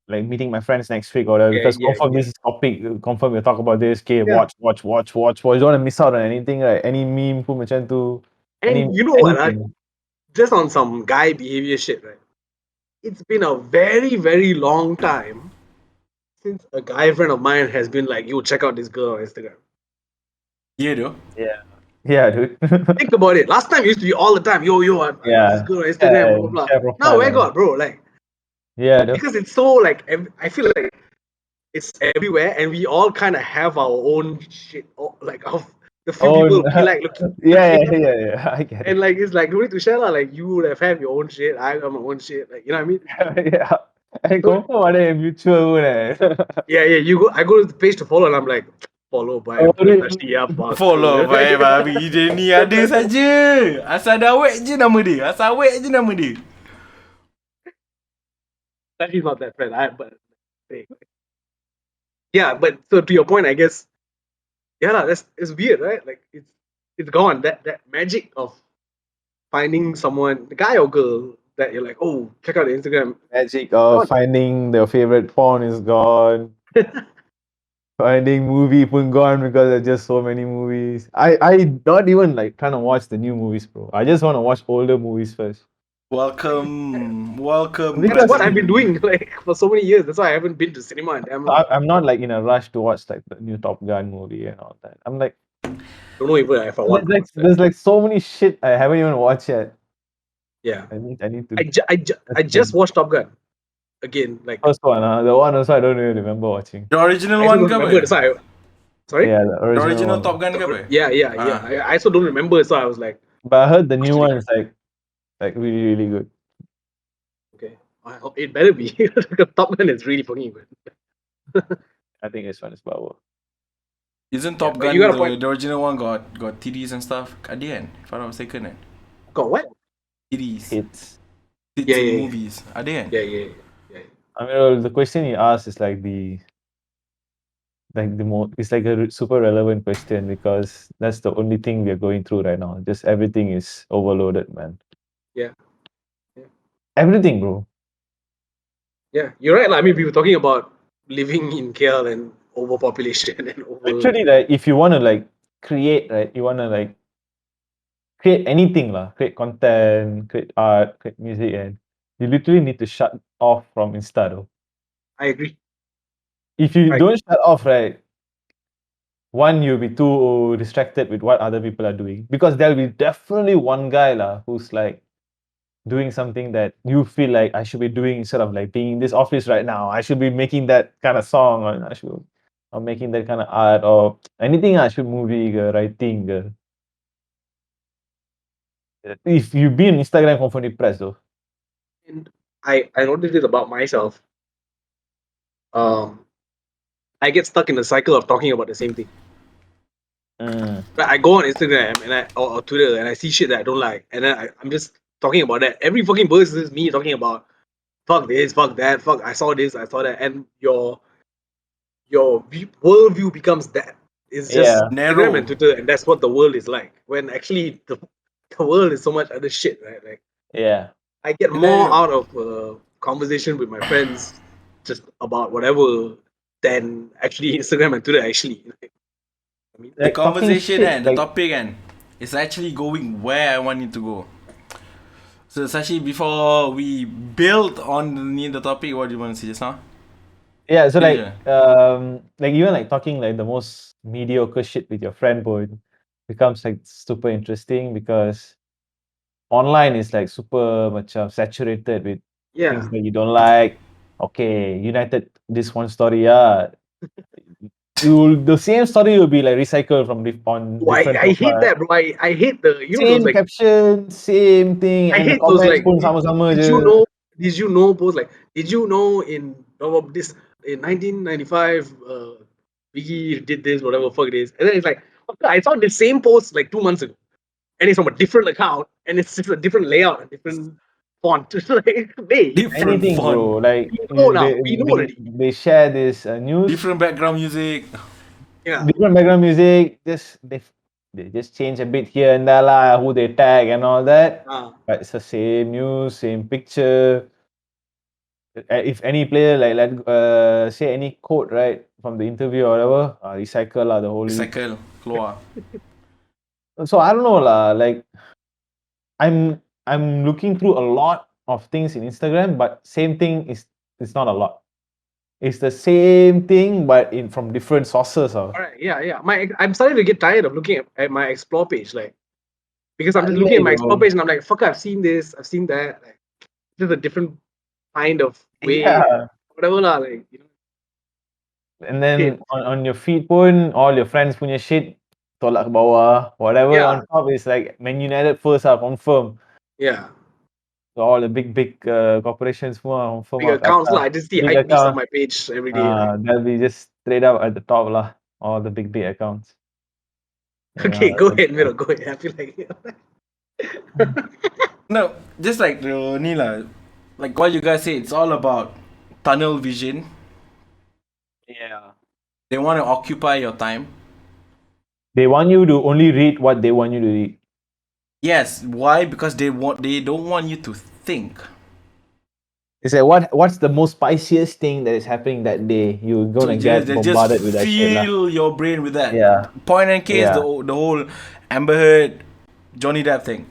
like meeting my friends next week or whatever, because confirm this is topic, confirm we'll talk about this. Okay, Yeah. watch. You don't want to miss out on anything, right? Any meme pun macam tu. Any And you know what? anything. Just on some guy behavior shit, right? It's been a very, very long time since a guy friend of mine has been like, "Yo, check out this girl on Instagram." Yeah, though. Yeah, dude. Think about it. Last time it used to be all the time. Yo, I got this girl on Instagram, blah blah share blah. profile, Now where got, bro? Like, yeah, dude. because it's so like, I feel like it's everywhere, and we all kind of have our own shit, like of the few people we like looking. yeah. I get it. And like it's like no need to share lah. Like you would have your own shit, I got my own shit. Like you know what I mean? Yeah. And confirm ada mutual pun eh. Yeah. I go to the page to follow, and I'm like, follow by Tashi apa? Follow by babi dia ni ada saja. Asal dah awet je nama dia. Asal awet je nama dia. Tashi's not that friend. But so to your point, I guess, it's weird, right? Like it's gone. That magic of finding someone, the guy or girl, that you're like, oh, check out the Instagram. Magic of finding their favorite porn is gone. Finding movie pun gone because there's just so many movies. I not even like trying to watch the new movies, bro. I just want to watch older movies first. Welcome. That's what I've been doing like for so many years. That's why I haven't been to cinema in damn long. I'm not like in a rush to watch like the new Top Gun movie and all that. I'm like, don't know even if I want. There's like so many shit I haven't even watched yet. Yeah, I need to. I just watched Top Gun again. Like first one, the one also I don't really remember watching. The original one ke apa? Sorry? Yeah, The original Top Gun ke apa? Yeah. I also don't remember, so I was like. But I heard the new one is like really, really good. Okay, it better be. Top Gun is really fucking good. I think this one is power. Isn't Top Gun the original one got TDs and stuff? At the end, if I'm not mistaken, eh? Got what? TDs. Hits. Movies. At the end. Yeah. I mean, the question you asked is like it's like a super relevant question because that's the only thing we're going through right now. Just everything is overloaded, man. Yeah. Everything, bro. Yeah, you're right. I mean, we were talking about living in KL and overpopulation and Literally, like if you want to like create, right? You want to like create anything, lah. Create content, create art, create music, and you literally need to shut off from Insta, though. I agree. If you don't shut off, right, one, you'll be too distracted with what other people are doing. Because there'll be definitely one guy who's like doing something that you feel like I should be doing instead of like being in this office right now. I should be making that kind of song, or making that kind of art, or anything. I should movie, writing. If you be on Instagram, confirm depressed though. And I noticed it about myself. I get stuck in the cycle of talking about the same thing. But I go on Instagram and or Twitter and I see shit that I don't like, and then I'm just talking about that. Every fucking post is me talking about fuck this, fuck that, fuck I saw this, I saw that, and your worldview becomes that. It's just Instagram and Twitter, and that's what the world is like. When actually the world is so much other shit, right? Like I get more out of conversation with my friends just about whatever than actually Instagram and Twitter actually. I mean, the conversation and the topic and it's actually going where I want it to go. So Sashi, before we build on the topic, what do you want to say just now? Yeah, so like even like talking like the most mediocre shit with your friend boy becomes like super interesting because online is like super much saturated with things that you don't like. Okay, United this one story, the same story will be like recycled from on Oh, different I hate profile. that, bro. I hate the those Same like caption, same thing, I and the hate those comments like pun sama-sama did je. you know post like did you know in this in 1995 Biggie did this whatever fuck it is, and then it's like okay, I saw the same post like 2 months ago and it's from a different account and it's just a different layout, a different font. It's like hey, Different Anything, bro. font, Like we know now, we know already. they share this news, different background music. Yeah, different background music. They just change a bit here and there lah, who they tag and all that. But it's the same news, same picture. If any player like let say any quote right from the interview or whatever, recycle lah the whole. Recycle, keluar. So I don't know lah. Like I'm looking through a lot of things in Instagram, but same thing is it's not a lot. It's the same thing, but in from different sources. all right, yeah. I'm starting to get tired of looking at my explore page, like because I'm just looking at my explore page and I'm like, fuck, I've seen this, I've seen that. Like, just a different kind of way, Yeah. whatever lah. Like And then on your feed pun, all your friends punya shit tolak ke bawah. Whatever Yeah. on top is like Man United first confirm. Yeah. So all the big corporations semua confirm Big accounts lah. I just see big hype beast on account. my page every day. Like. They'll be just straight up at the top lah. All the big accounts. Okay, go ahead, Miro. Go ahead. I feel like No, just like ni lah, like what you guys say, it's all about tunnel vision. Yeah. They want to occupy your time. They want you to only read what they want you to read. Yes, why? Because they don't want you to think. It's like what's the most spiciest thing that is happening that day? You're gonna get they bombarded just with that shit lah. fill your brain with that. Yeah. Point and case, Yeah. the whole Amber Heard, Johnny Depp thing.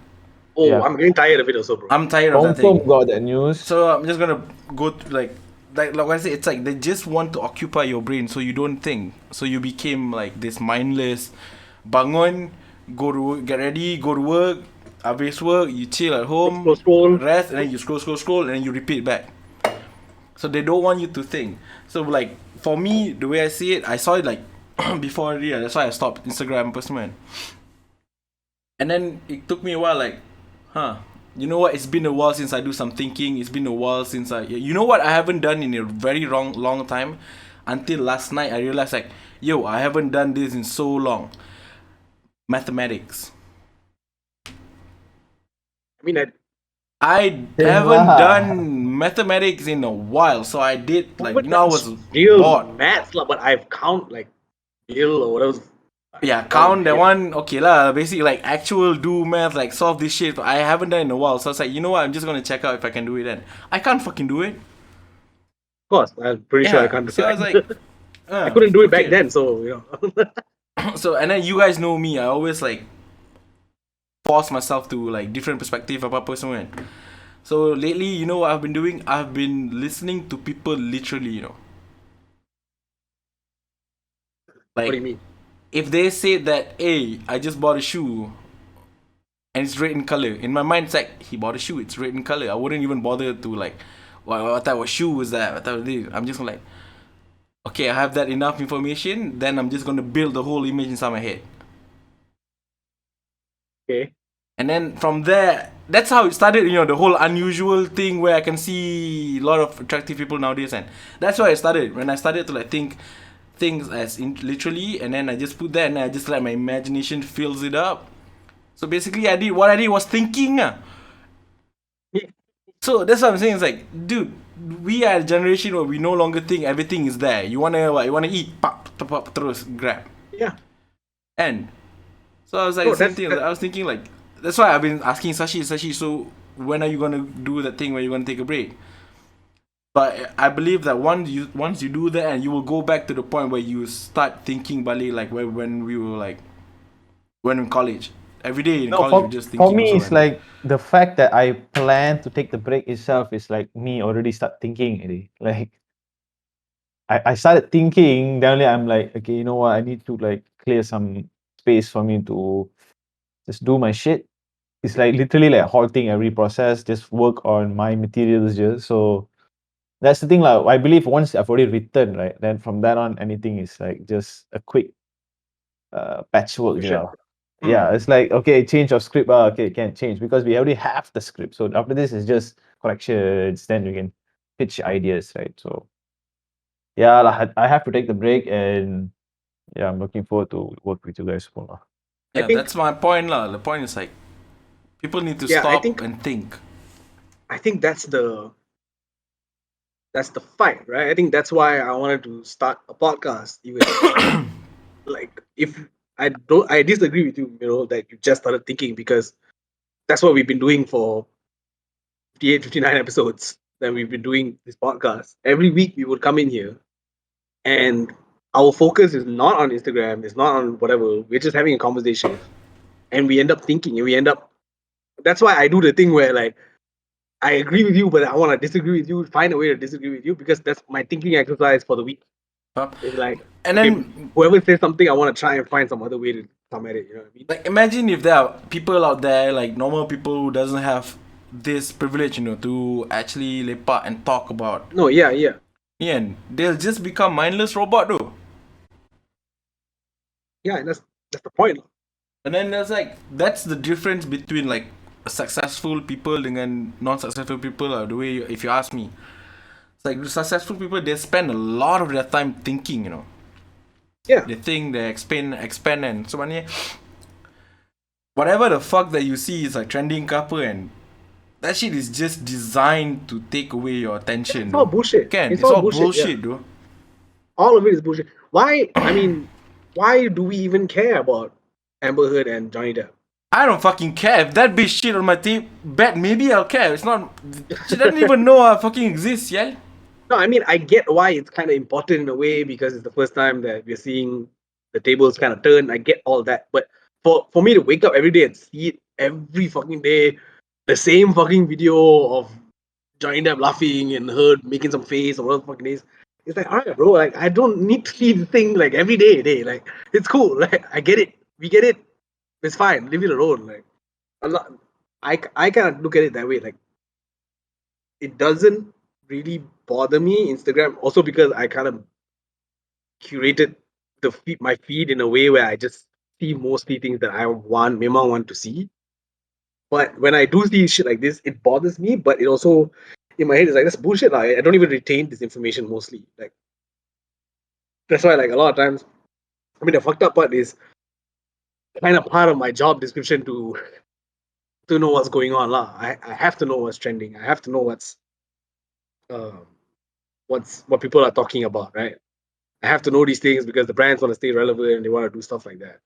oh, Yeah. I'm getting tired of it also, bro. I'm tired of that Confirm thing. got that news. So I'm just gonna go to like I said, it's like they just want to occupy your brain so you don't think. So you became like this mindless. Bangun, go to work, get ready, go to work. Habis work, you chill at home, Scroll. rest, and then you scroll, and then you repeat back. So they don't want you to think. So like for me, the way I see it, I saw it like before already. That's why I stopped Instagram personally. And then it took me a while, like, you know what? It's been a while since I do some thinking. It's been a while since you know what I haven't done in a very long time. Until last night, I realized like, yo, I haven't done this in so long. Mathematics. I mean, I haven't done mathematics in a while, so I did like I was real bored. maths lah, but I've count like bill or whatever. Yeah, count that one. Okay lah. Basically, like actual do math, like solve this shit. I haven't done it in a while, so I was like, you know what? I'm just gonna check out if I can do it. Then I can't fucking do it. Of course, I'm pretty sure I can't do So it. I was like, I couldn't do it back okay. then, so you know. So and then you guys know me. I always like force myself to like different perspective apa semua. So lately, you know what I've been doing? I've been listening to people literally, you know. Like, What do you mean? if they say that, hey, I just bought a shoe and it's red in color, in my mind it's like, he bought a shoe, it's red in color. I wouldn't even bother to like, what type of shoe is that? What type of this? I'm just like, okay, I have that enough information, then I'm just gonna build the whole image inside my head. Okay. And then from there, that's how it started, you know, the whole unusual thing where I can see a lot of attractive people nowadays. And that's why I started. When I started to like think things as literally, and then I just put that and I just let my imagination fills it up. So basically what I did was thinking. So that's what I'm saying. It's like, dude, we are a generation where we no longer think everything is there. You wanna eat, pop, terus grab. Yeah. And so I was like, same thing. I was thinking like, that's why I've been asking Sashi, so when are you gonna do that thing where you're gonna take a break? But I believe that once you do that, and you will go back to the point where you start thinking balik like when we were like when in college. Every day in college we're just thinking. For me, it's like the fact that I plan to take the break itself is like me already start thinking already. Like I started thinking, then I'm like, okay, you know what? I need to like clear some space for me to just do my shit. It's like literally like halting every process, just work on my materials just so that's the thing, like, I believe once I've already written, right, then from that on, anything is like just a quick patchwork, Sure. Yeah, it's like, okay, change of script, okay, can change because we already have the script. So after this is just corrections, then we can pitch ideas, right? So yeah, I have to take the break, and yeah, I'm looking forward to work with you guys more. Yeah, think- that's my point, lah. The point is like people need to Yeah, I stop think- and think. I think that's the fight, right? I think that's why I wanted to start a podcast. Even like, if I disagree with you, that you just started thinking, because that's what we've been doing for 58, 59 episodes that we've been doing this podcast. Every week we would come in here, and our focus is not on Instagram, it's not on whatever. We're just having a conversation, and we end up thinking, and we end up. That's why I do the thing where, like, I agree with you, but I want to disagree with you. Find a way to disagree with you, because that's my thinking exercise for the week. Huh? It's like, And okay, then, whoever says something, I want to try and find some other way to come at it. You know what I mean? like, imagine if there are people out there, like normal people who doesn't have this privilege, to actually lepak and talk about. No, yeah. And they'll just become mindless robot, though. Yeah, that's the point. And then there's like, that's the difference between like successful people dengan non-successful people, the way, if you ask me. It's like successful people, they spend a lot of their time thinking, Yeah. They think, they expand, and so many. Whatever the fuck that you see is like trending ke apa, and that shit is just designed to take away your attention. It's all bullshit. Can It's it's all all bullshit, bullshit, yeah. though. All of it is bullshit. Why? I mean, why do we even care about Amber Heard and Johnny Depp? I don't fucking care. If that bitch shit on my tape, bet maybe I'll care. It's not. She doesn't even know I fucking exist, yeah? No, I mean, I get why it's kind of important in a way, because it's the first time that we're seeing the tables kind of turn. I get all that, but for me to wake up every day and see it every fucking day, the same fucking video of Johnny Depp laughing and Heard making some face or whatever the fucking is, it's like, all right, bro, like, I don't need to see the thing like every day. Like, it's cool. Like, I get it. We get it. It's fine. Leave it alone. Like, a lot. I kind of look at it that way. Like, it doesn't really bother me, Instagram, also because I kind of curated my feed in a way where I just see mostly things that I memang want to see. But when I do see shit like this, it bothers me. But it also, in my head, is like, that's bullshit. Like, I don't even retain this information mostly. Like, that's why, like, a lot of times, I mean, the fucked up part is kind of part of my job description to know what's going on, lah. I have to know what's trending. I have to know what people are talking about, right? I have to know these things because the brands want to stay relevant and they want to do stuff like that.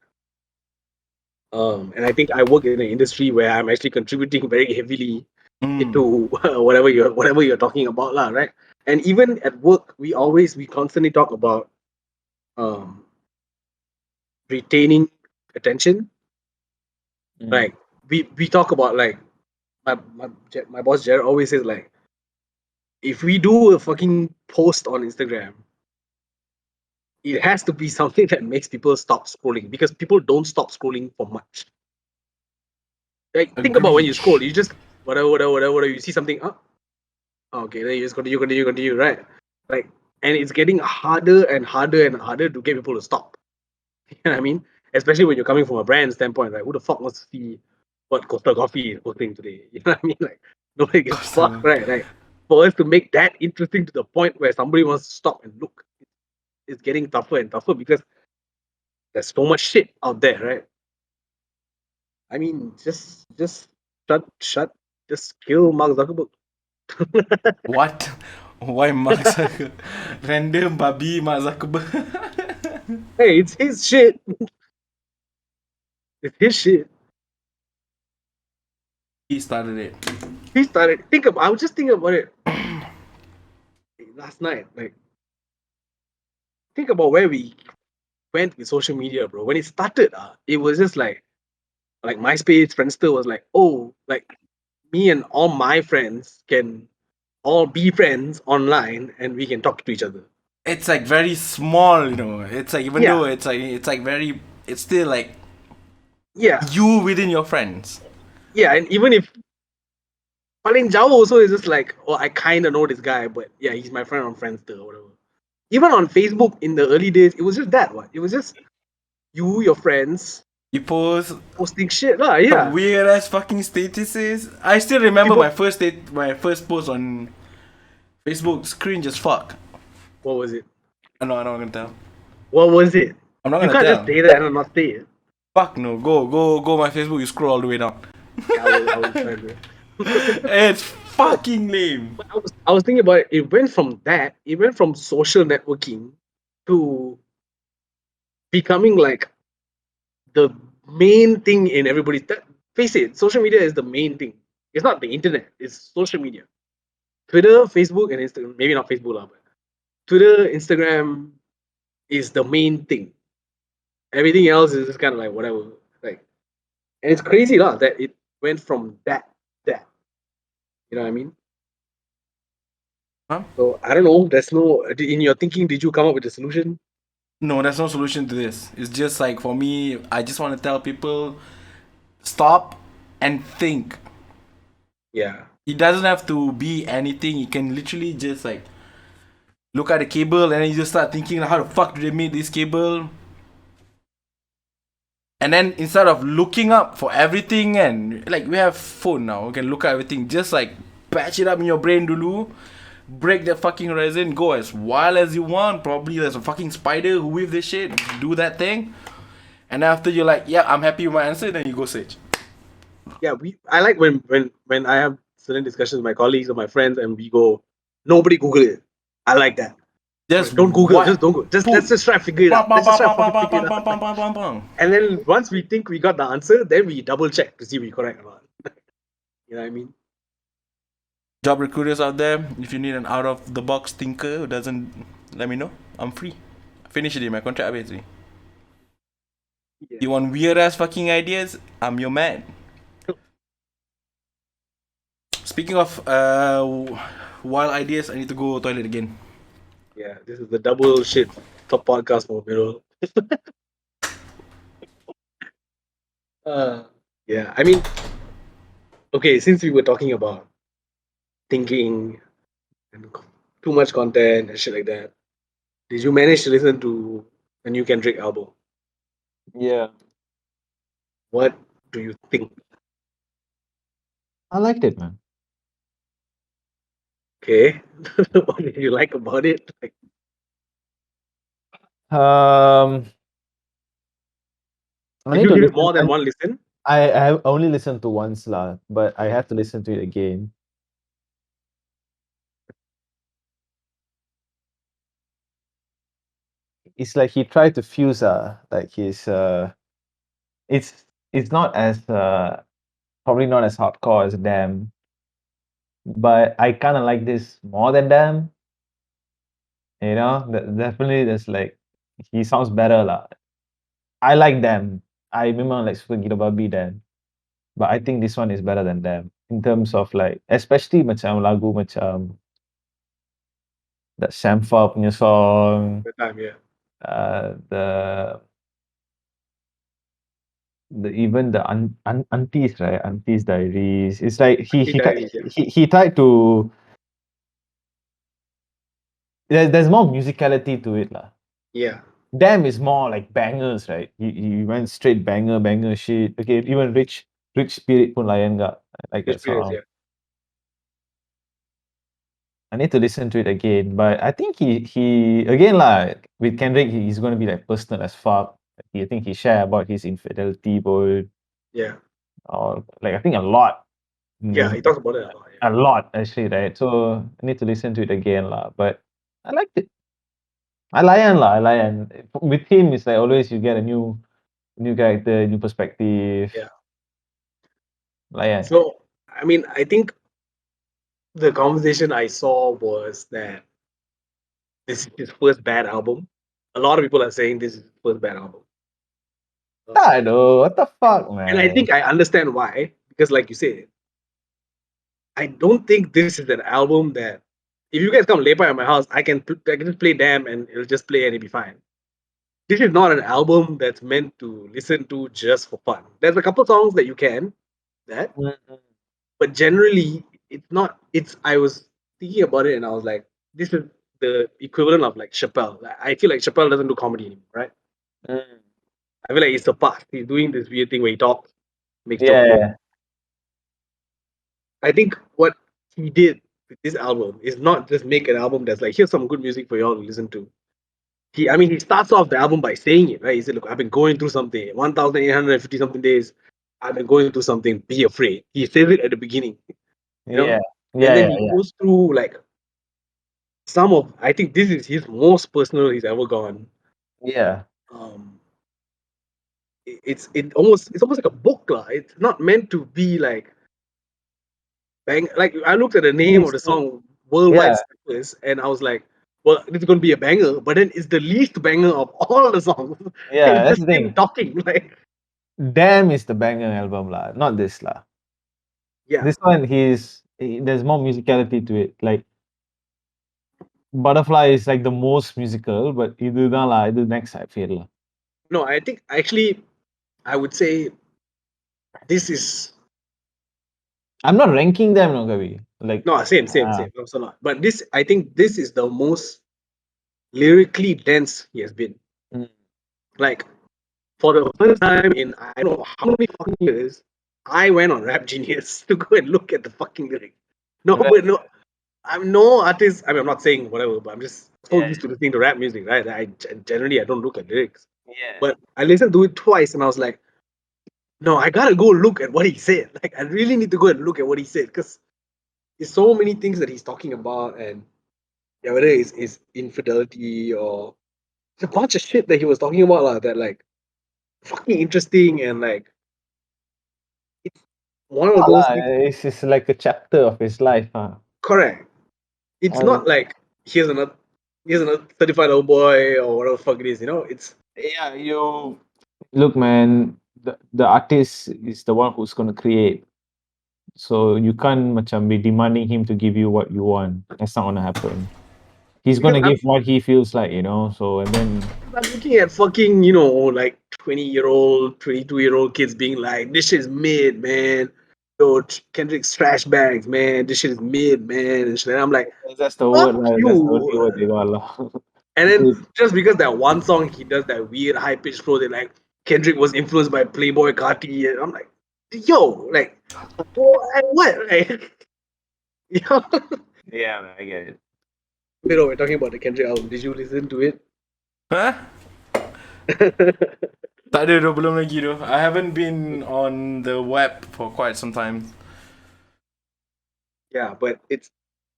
And I think I work in an industry where I'm actually contributing very heavily into whatever you're talking about, lah, right? And even at work, we constantly talk about retaining attention. Like, we talk about, like, my boss Jared always says, like, if we do a fucking post on Instagram, it has to be something that makes people stop scrolling, because people don't stop scrolling for much. Like, think about when you scroll, you just whatever, you see something, okay, then you just continue, right? Like, and it's getting harder and harder and harder to get people to stop. You know what I mean? Especially when you're coming from a brand standpoint, like, who the fuck wants to see what Costa Coffee is posting today? You know what I mean? Like, nobody gives a fuck, right? Like, for us to make that interesting to the point where somebody wants to stop and look, it's getting tougher and tougher because there's so much shit out there, right? I mean, just shut, just kill Mark Zuckerberg. What? Why Mark Zuckerberg? Random babi Mark Zuckerberg. Hey, it's his shit. It's his shit. He started it. He started. I was just thinking about it last night. Like, think about where we went with social media, bro. When it started, it was just like MySpace, Friendster was like, oh, like, me and all my friends can all be friends online and we can talk to each other. It's like very small, It's like, even Yeah. though it's like very, it's still like Yeah. you within your friends. Yeah, and even if Paling Jao also is just like, oh, I kind of know this guy, but yeah, he's my friend on Friendster or whatever. Even on Facebook in the early days, it was just that. What? It was just you, your friends You post posting shit, lah. some Yeah. weird ass fucking statuses. I still remember People- my first post on Facebook. Cringe as fuck. What was it? I'm not gonna tell. What was it? I'm not You gonna can't tell. just say that and not say it. Fuck no. Go my Facebook. You scroll all the way down. Yeah, I will try to. It's fucking lame. But I was thinking about it. It went from that. It went from social networking to becoming like the main thing in everybody's. Face it, social media is the main thing. It's not the internet. It's social media. Twitter, Facebook, and Instagram. Maybe not Facebook, lah, but Twitter, Instagram is the main thing. Everything else is just kind of like whatever. Like, and it's crazy, lah, that it went from that. You know what I mean? Huh? So I don't know. There's no in your thinking. Did you come up with a solution? No, there's no solution to this. It's just like for me, I just want to tell people stop and think. Yeah. It doesn't have to be anything. You can literally just like look at the cable and then you just start thinking how the fuck do they make this cable? And then instead of looking up for everything and like we have phone now, we can look at everything. Just like patch it up in your brain dulu. Break that fucking resin, go as wild as you want. Probably there's a fucking spider who with this shit. Do that thing. And after you're like, yeah, I'm happy with my answer, then you go search. Yeah, I like when I have certain discussions with my colleagues or my friends and we go, nobody Google it. I like that. Just Don't Google. what? Just don't go. Just Boom. let's just try to figure it out. Bang, Let's just try to bang, fucking bang, figure it bang, out. bang, bang, bang, bang. And then once we think we got the answer, then we double check to see if we're correct or not. You know what I mean? Job recruiters out there, if you need an out of the box thinker who doesn't, let me know. I'm free. Finish it in my contract basically. Yeah. You want weird ass fucking ideas? I'm your man. Speaking of wild ideas, I need to go toilet again. Yeah, this is the double shit top podcast for Mirror. Yeah, I mean, okay, since we were talking about thinking and too much content and shit like that, did you manage to listen to the new Kendrick album? Yeah, What do you think? I liked it, man. Okay, what did you like about it? Like, Um, I did need you to give it listen. more than one listen? I have only listened to once lah, but I have to listen to it again. It's like he tried to fuse like his it's not as probably not as hardcore as Damn, but I kind of like this more than Damn. You know, definitely there's like he sounds better lah. I like Damn. I remember like Super Gila Babi Damn, but I think this one is better than Damn in terms of like especially macam lagu macam that Shamfa punya song, The time, yeah. the even the aunties, right? Aunties Diaries. It's like Auntie Diaries, yeah. he tried to. There's more musicality to it, lah. Yeah. Damn is more like bangers, right? He went straight banger shit. Okay, even Rich Spirit pun layan gak. I like that Experience, song. yeah. I need to listen to it again, but I think he again lah with Kendrick he's gonna be like personal as fuck. I think he share about his infidelity, boy, Yeah. or like I think a lot. Yeah, he talks about it a lot. Yeah. A lot actually, right? So I need to listen to it again lah. But I liked it. I layan. With him, it's like always you get a new character, new perspective. Yeah. Layan. So, I mean, I think the conversation I saw was that this is his first bad album. A lot of people are saying this is his first bad album. I know what the fuck, man. And I think I understand why. Because like you said, I don't think this is an album that if you guys come lepak at my house, I can just play Damn and it'll just play and it'll be fine. This is not an album that's meant to listen to just for fun. There's a couple songs that you can, Mhm. but generally it's not. It's I was thinking about it and I was like, this is the equivalent of like Chappelle. Like, I feel like Chappelle doesn't do comedy anymore, right? Mm. I feel like it's the past. He's doing this weird thing where he talks, makes jokes. Yeah, I think what he did with this album is not just make an album that's like, here's some good music for y'all to listen to. He starts off the album by saying it, right? He said, look, I've been going through something, 1,850 something days. I've been going through something, be afraid. He says it at the beginning, you know? yeah, And yeah, then yeah, he yeah, goes through like I think this is his most personal he's ever gone. yeah. Um, it's almost like a book, lah. It's not meant to be like bang. Like I looked at the name of the song, Worldwide Yeah, Steppers, and I was like, well, it's gonna be a banger, but then it's the least banger of all the songs. yeah. It's That's just the him thing. talking, like Damn is the banger album lah, not this lah. yeah. This one, there's more musicality to it. Like Butterfly is like the most musical, but இதுதான் lah, இது next I feel lah. No, I think actually I would say this is I'm not ranking them, no, Kavi. Like, no same. Also not. But this I think this is the most lyrically dense he has been. mm, Like for the first time in I don't know how many fucking years, I went on Rap Genius to go and look at the fucking lyrics. No, right. but no, I'm no artist. I mean, I'm not saying whatever, but I'm just so Yeah, used to listening to rap music, right? Generally I don't look at lyrics, yeah, but I listened to it twice, and I was like, no, I gotta go look at what he said. Like, I really need to go and look at what he said because there's so many things that he's talking about, and yeah, whether it's infidelity or a bunch of shit that he was talking about, that like fucking interesting and like it's one of those lah. things. It's just like a chapter of his life, huh? Correct. It's Um, not like here's another certified old boy or whatever the fuck it is. It's yeah, you look, man. The artist is the one who's gonna create. So you can't macam be demanding him to give you what you want. That's not gonna happen. He's because gonna give what he feels like, So and then I'm looking at fucking like 20-year-old, 22-year-old kids being like, this shit is mid, man. Yo, Kendrick's trash bags, man. This shit is mid, man. And shit. And I'm like, that's the fuck word, right? That's the only word you. they got, lah. And then just because that one song he does that weird high pitched flow, they're like, Kendrick was influenced by Playboy Carti. And I'm like, yo, like, what? Like, Yeah, man, I get it. we're talking about the Kendrick album. Did you listen to it? Huh? Tak ada dah, belum lagi tu. I haven't been on the web for quite some time. Yeah, but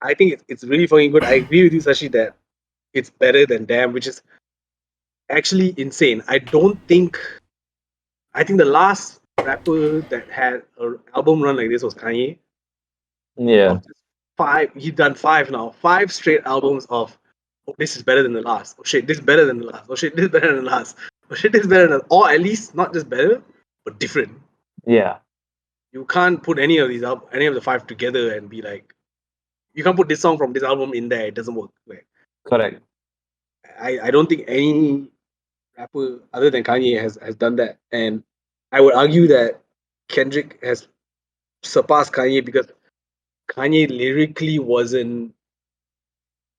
I think it's really fucking good. I agree with you, Sashi, that it's better than Damn, which is actually insane. I think the last rapper that had an album run like this was Kanye. Yeah. Of just he's done 5 now. 5 straight albums of, oh, this is better than the last. Oh shit, this is better than the last. Oh shit, this is better than the last. Oh shit, this is better than, or at least not just better, but different. Yeah. You can't put any of the 5 together and be like, you can't put this song from this album in there. It doesn't work. Like, Correct. I don't think any rapper other than Kanye has done that. And I would argue that Kendrick has surpassed Kanye because Kanye lyrically wasn't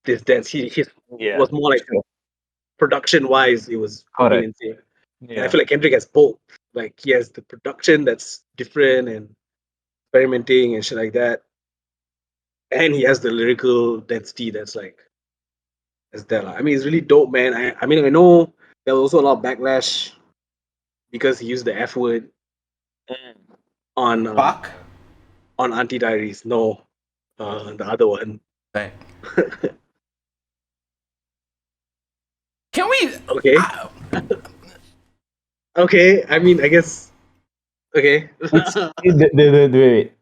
this dense. He Yeah. was more like production wise, it was fucking Correct. insane. And I Yeah. feel like Kendrick has both. Like he has the production that's different and experimenting and shit like that. And he has the lyrical density that's like there. I mean, it's really dope, man. I mean, I know there was also a lot of backlash because he used the F word on Fuck? on Auntie Diaries. No, the other one. Right. Can we? Okay. Okay. I mean, I guess. Okay. Wait.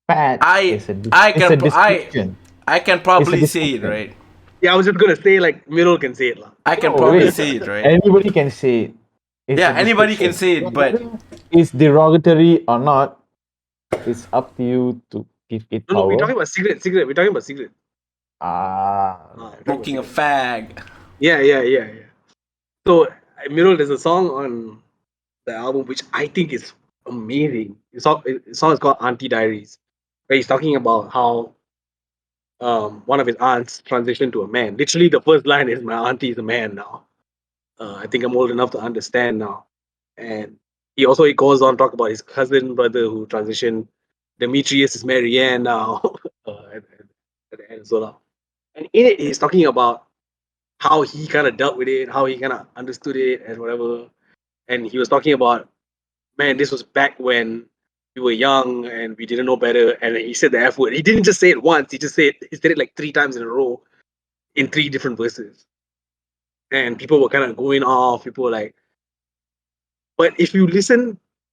Fat is a description. I can probably say it, right? Yeah, I was just gonna say like Middle can say it, lah. I can Oh, probably wait. say it, right? Anybody can say it. It's Yeah, a anybody can description. say it, but It's derogatory or not. It's up to you to give it No, power. we're talking about Secret. We're talking about Secret. Ah. We're talking about smoking a Secret. fag. Yeah. So, Middle, there's a song on the album which I think is amazing. The song is called Auntie Diaries. where he's talking about how one of his aunts transitioned to a man. Literally, the first line is, "My auntie is a man now. I think I'm old enough to understand now." And he goes on to talk about his cousin brother who transitioned. Demetrius is Marianne now. At the end, so on. And in it, he's talking about how he kind of dealt with it, how he kind of understood it, and whatever. And he was talking about, man, this was back when we were young and we didn't know better. And he said the F word. He didn't just say it once. He said it like 3 times in a row in 3 different verses. And people were kind of going off. People were like, but if you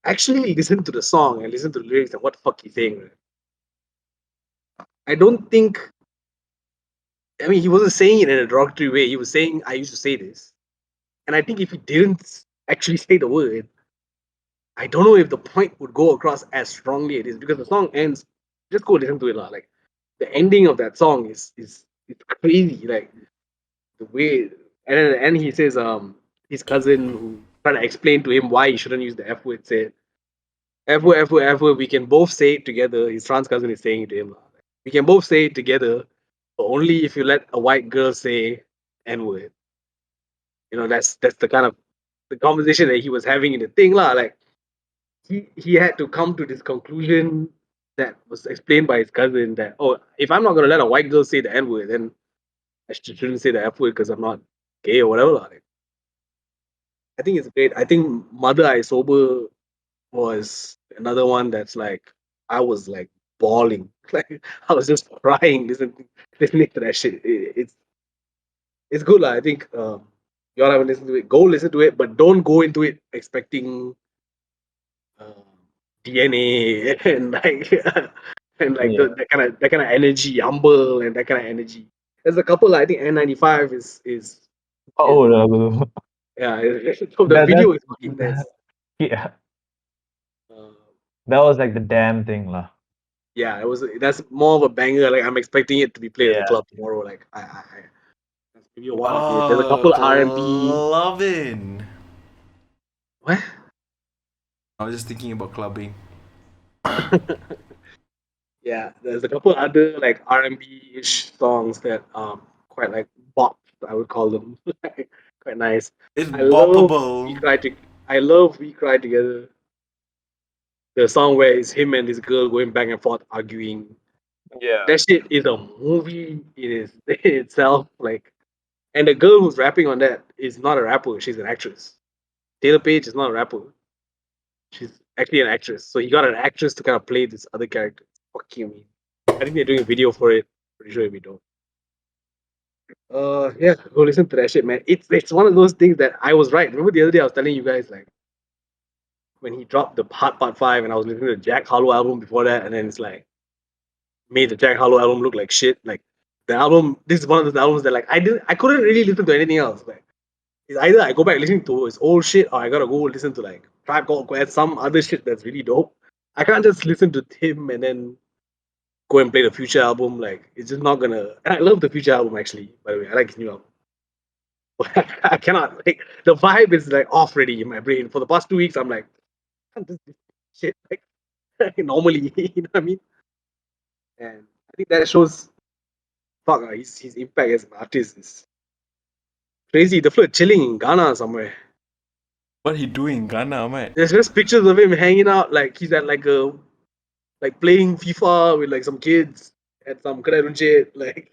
actually listen to the song and listen to the lyrics and what the fuck he's saying, right? I don't think, I mean, he wasn't saying it in a derogatory way. He was saying, I used to say this. And I think if he didn't actually say the word, I don't know if the point would go across as strongly as it is because the song ends. Just go listen to it, lah. Like the ending of that song is it's crazy. Like the way, and then at the end he says, his cousin who tried to explain to him why he shouldn't use the F word said, F word, F word, F word. We can both say it together. His trans cousin is saying it to him, lah. We can both say it together, but only if you let a white girl say N word. That's the kind of the conversation that he was having in the thing, lah. Like he had to come to this conclusion that was explained by his cousin that, oh, if I'm not gonna let a white girl say the N word, then I shouldn't say the F word because I'm not gay or whatever. Like, I think it's great. I think Mother I Sober was another one that's like I was like bawling. Like I was just crying listening to that shit. It's good, lah. I think y'all haven't listened to it. Go listen to it, but don't go into it expecting um, DNA and like and like Yeah. that kind of energy, humble and that kind of energy. There's a couple. I think N95 is Oh, no. yeah. So the That video is fucking nice. yeah. Uh, That was like the damn thing, lah. yeah, that's more of a banger. Like I'm expecting it to be played at the Yeah. club tomorrow. Like that's video one of it. There's a Oh, couple R&B. clubbing. What? I was just thinking about clubbing. Yeah, there's a couple other like R&B ish songs that quite like bop, I would call them. Quite nice. It's I love We boppable. Cry to I love We Cry Together. The song where it's him and this girl going back and forth arguing. Yeah. That shit is a movie in itself. Like, and the girl who's rapping on that is not a rapper, she's an actress. Taylor Page is not a rapper. She's actually an actress. So he got an actress to kind of play this other character. Fucking me. I think they're doing a video for it. Pretty sure we don't. Yeah, go listen to that shit, man. It's one of those things that I was right. Remember the other day I was telling you guys like when he dropped the Part 5 and I was listening to the Jack Harlow album before that, and then it's like made the Jack Harlow album look like shit. Like the album, this is one of those albums that like I couldn't really listen to anything else. Like it's either I go back listening to his old shit or I gotta go listen to like Tribe Called Quest, some other shit that's really dope. I can't just listen to him and then go and play the Future album. Like it's just not gonna. And I love the Future album actually. By the way, I like his new album. But I cannot like the vibe is like off already in my brain. For the past 2 weeks, I'm like, I can't just do shit like normally. You know what I mean? And I think that shows fuck his impact as an artist is crazy. The flirt chilling in Ghana somewhere. What he doing in Ghana, man? There's just pictures of him hanging out like he's at like a like playing FIFA with like some kids at some shit. Like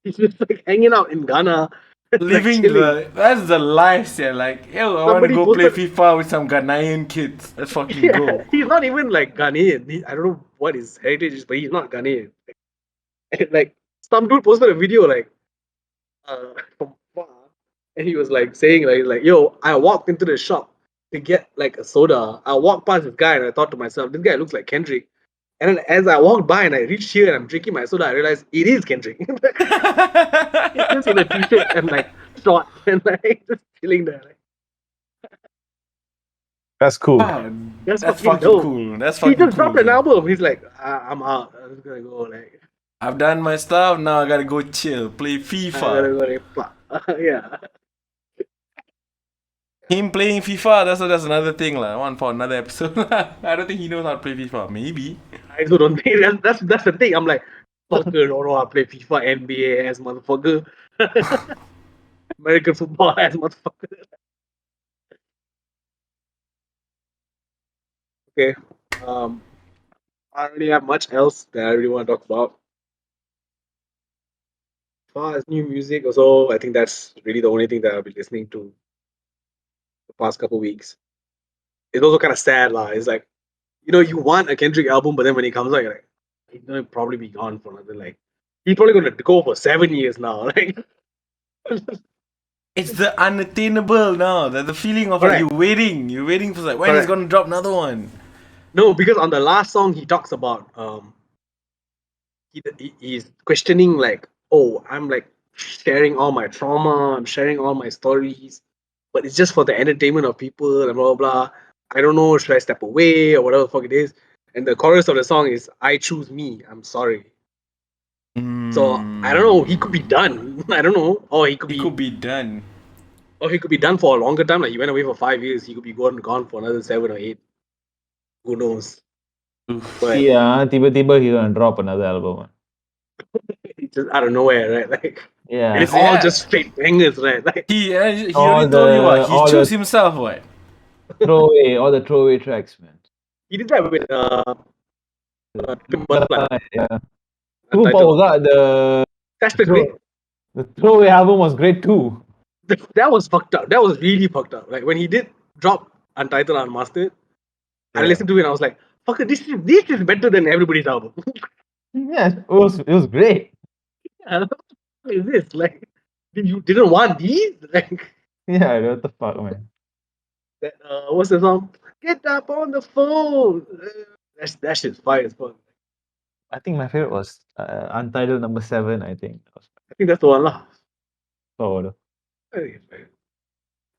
he's just like hanging out in Ghana, like Living chilling. that's the life, yeah. Like, yo, I want to Somebody go play posted, FIFA with some Ghanaian kids. Let's fucking yeah, go. he's not even like Ghanaian. I don't know what his heritage is, but he's not Ghanaian. And, like some dude posted a video like from far, and he was like saying like yo, I walked into the shop to get like a soda. I walked past this guy and I thought to myself, this guy looks like Kendrick. And then as I walked by and I reached here and I'm drinking my soda, I realized it is Kendrick. He's just in a t-shirt and like short and like just chilling there. Like, That's cool. Wow, that's that's fucking fucking dope. cool. That's He fucking just cool, dropped an man. album. He's like, I'm out. I'm just gonna go. Like, I've done my stuff. Now I gotta go chill, play I gotta FIFA. go. Like, fuck. Yeah. Him playing FIFA, that's another thing, lah. One for another episode. I don't think he knows how to play FIFA. Maybe. I also don't think that's the thing. I'm like, fucker, no, I play FIFA, NBA as motherfucker, American football as motherfucker. Okay. I don't really have much else that I really want to talk about. As far as new music, also, I think that's really the only thing that I'll be listening to the past couple weeks. It's also kind of sad, lah. It's like, you want a Kendrick album, but then when he comes out, you're like, he's gonna probably be gone for another like. He's probably gonna go for 7 years now. Like, It's the unattainable now. The feeling of like Correct. you're waiting for like when he's Correct. gonna drop another one. No, because on the last song he talks about he's questioning like, oh, I'm like sharing all my trauma, I'm sharing all my stories, but it's just for the entertainment of people and blah blah blah. I don't know, should I step away or whatever the fuck it is. And the chorus of the song is I choose me, I'm sorry. So I don't know, he could be done. I don't know. Or he could It be could be done. or he could be done for a longer time. Like he went away for 5 years, he could be gone for another 7 or 8. Who knows? Oof. But Yeah, tiba-tiba he gonna drop another album. it's just out of nowhere, right? Like Yeah. and it's It's- all yeah. just straight bangers, right? Like He already All told you what he all chose the himself what. all the throwaway tracks, man. he did that with Butterfly. Yeah. Who Untitled. forgot That's the great. the throwaway album was great too. That was fucked up. That was really fucked up. Like when he did drop Untitled Unmastered, I Yeah. listened to it and I was like, fucker, this is better than everybody's album. Yeah, it was great. What is this? Like, you didn't want these? Like Yeah, what the fuck, man. that, what's the song? Get up on the phone. That shit's fire as fuck. I think my favorite was Untitled number 7, I think. I think that's the one lah. Oh,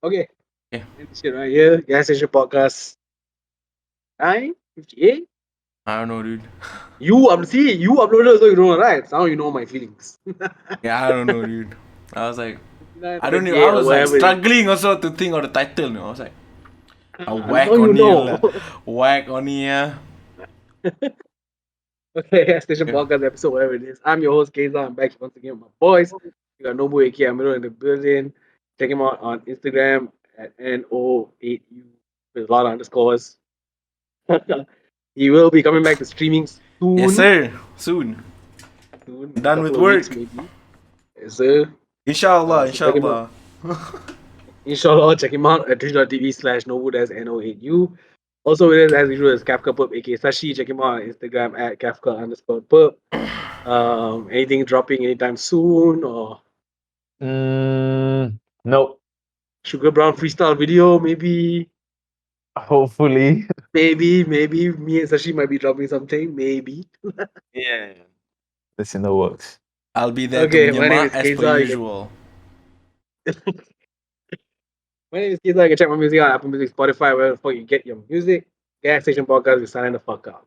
Okay. Yeah. This shit right here. Gas Station Podcast 9:58. I don't know, dude. You uploaded so you know, right? Now you know my feelings. Yeah, I don't know, dude. I was like, I don't know. 9:58 I or was like whatever. struggling also to think of the title. I was like, a whack Now you on know. here, whack on here. Okay, Gas Station Yeah. Podcast episode, whatever it is. I'm your host, Kayczar. I'm back once again with my boys. You got Nobu AK Amiro in the building. Check him out on Instagram at NO8U with a lot of underscores. He will be coming back to streaming soon. Yes, sir. Soon. Soon. Done with Couple of weeks, work. maybe. Yes, sir. Inshallah, So check him inshallah. Inshallah, check him out at twitch.tv/Nobu, that's NO8U. Also with us as usual is Kafka Purp, aka Sashi. Check him out on Instagram at Kafka_Purp. Anything dropping anytime soon or nope. Sugar Brown freestyle video, maybe Hopefully. me and Sashi might be dropping something, maybe. Yeah. That's in the works. I'll be there Okay, to my name Myanmar is as per Kayczar. usual. My name is Kayczar. You can check my music out on Apple Music, Spotify, wherever the fuck you get your music. Gas Station Podcast, we signing the fuck out.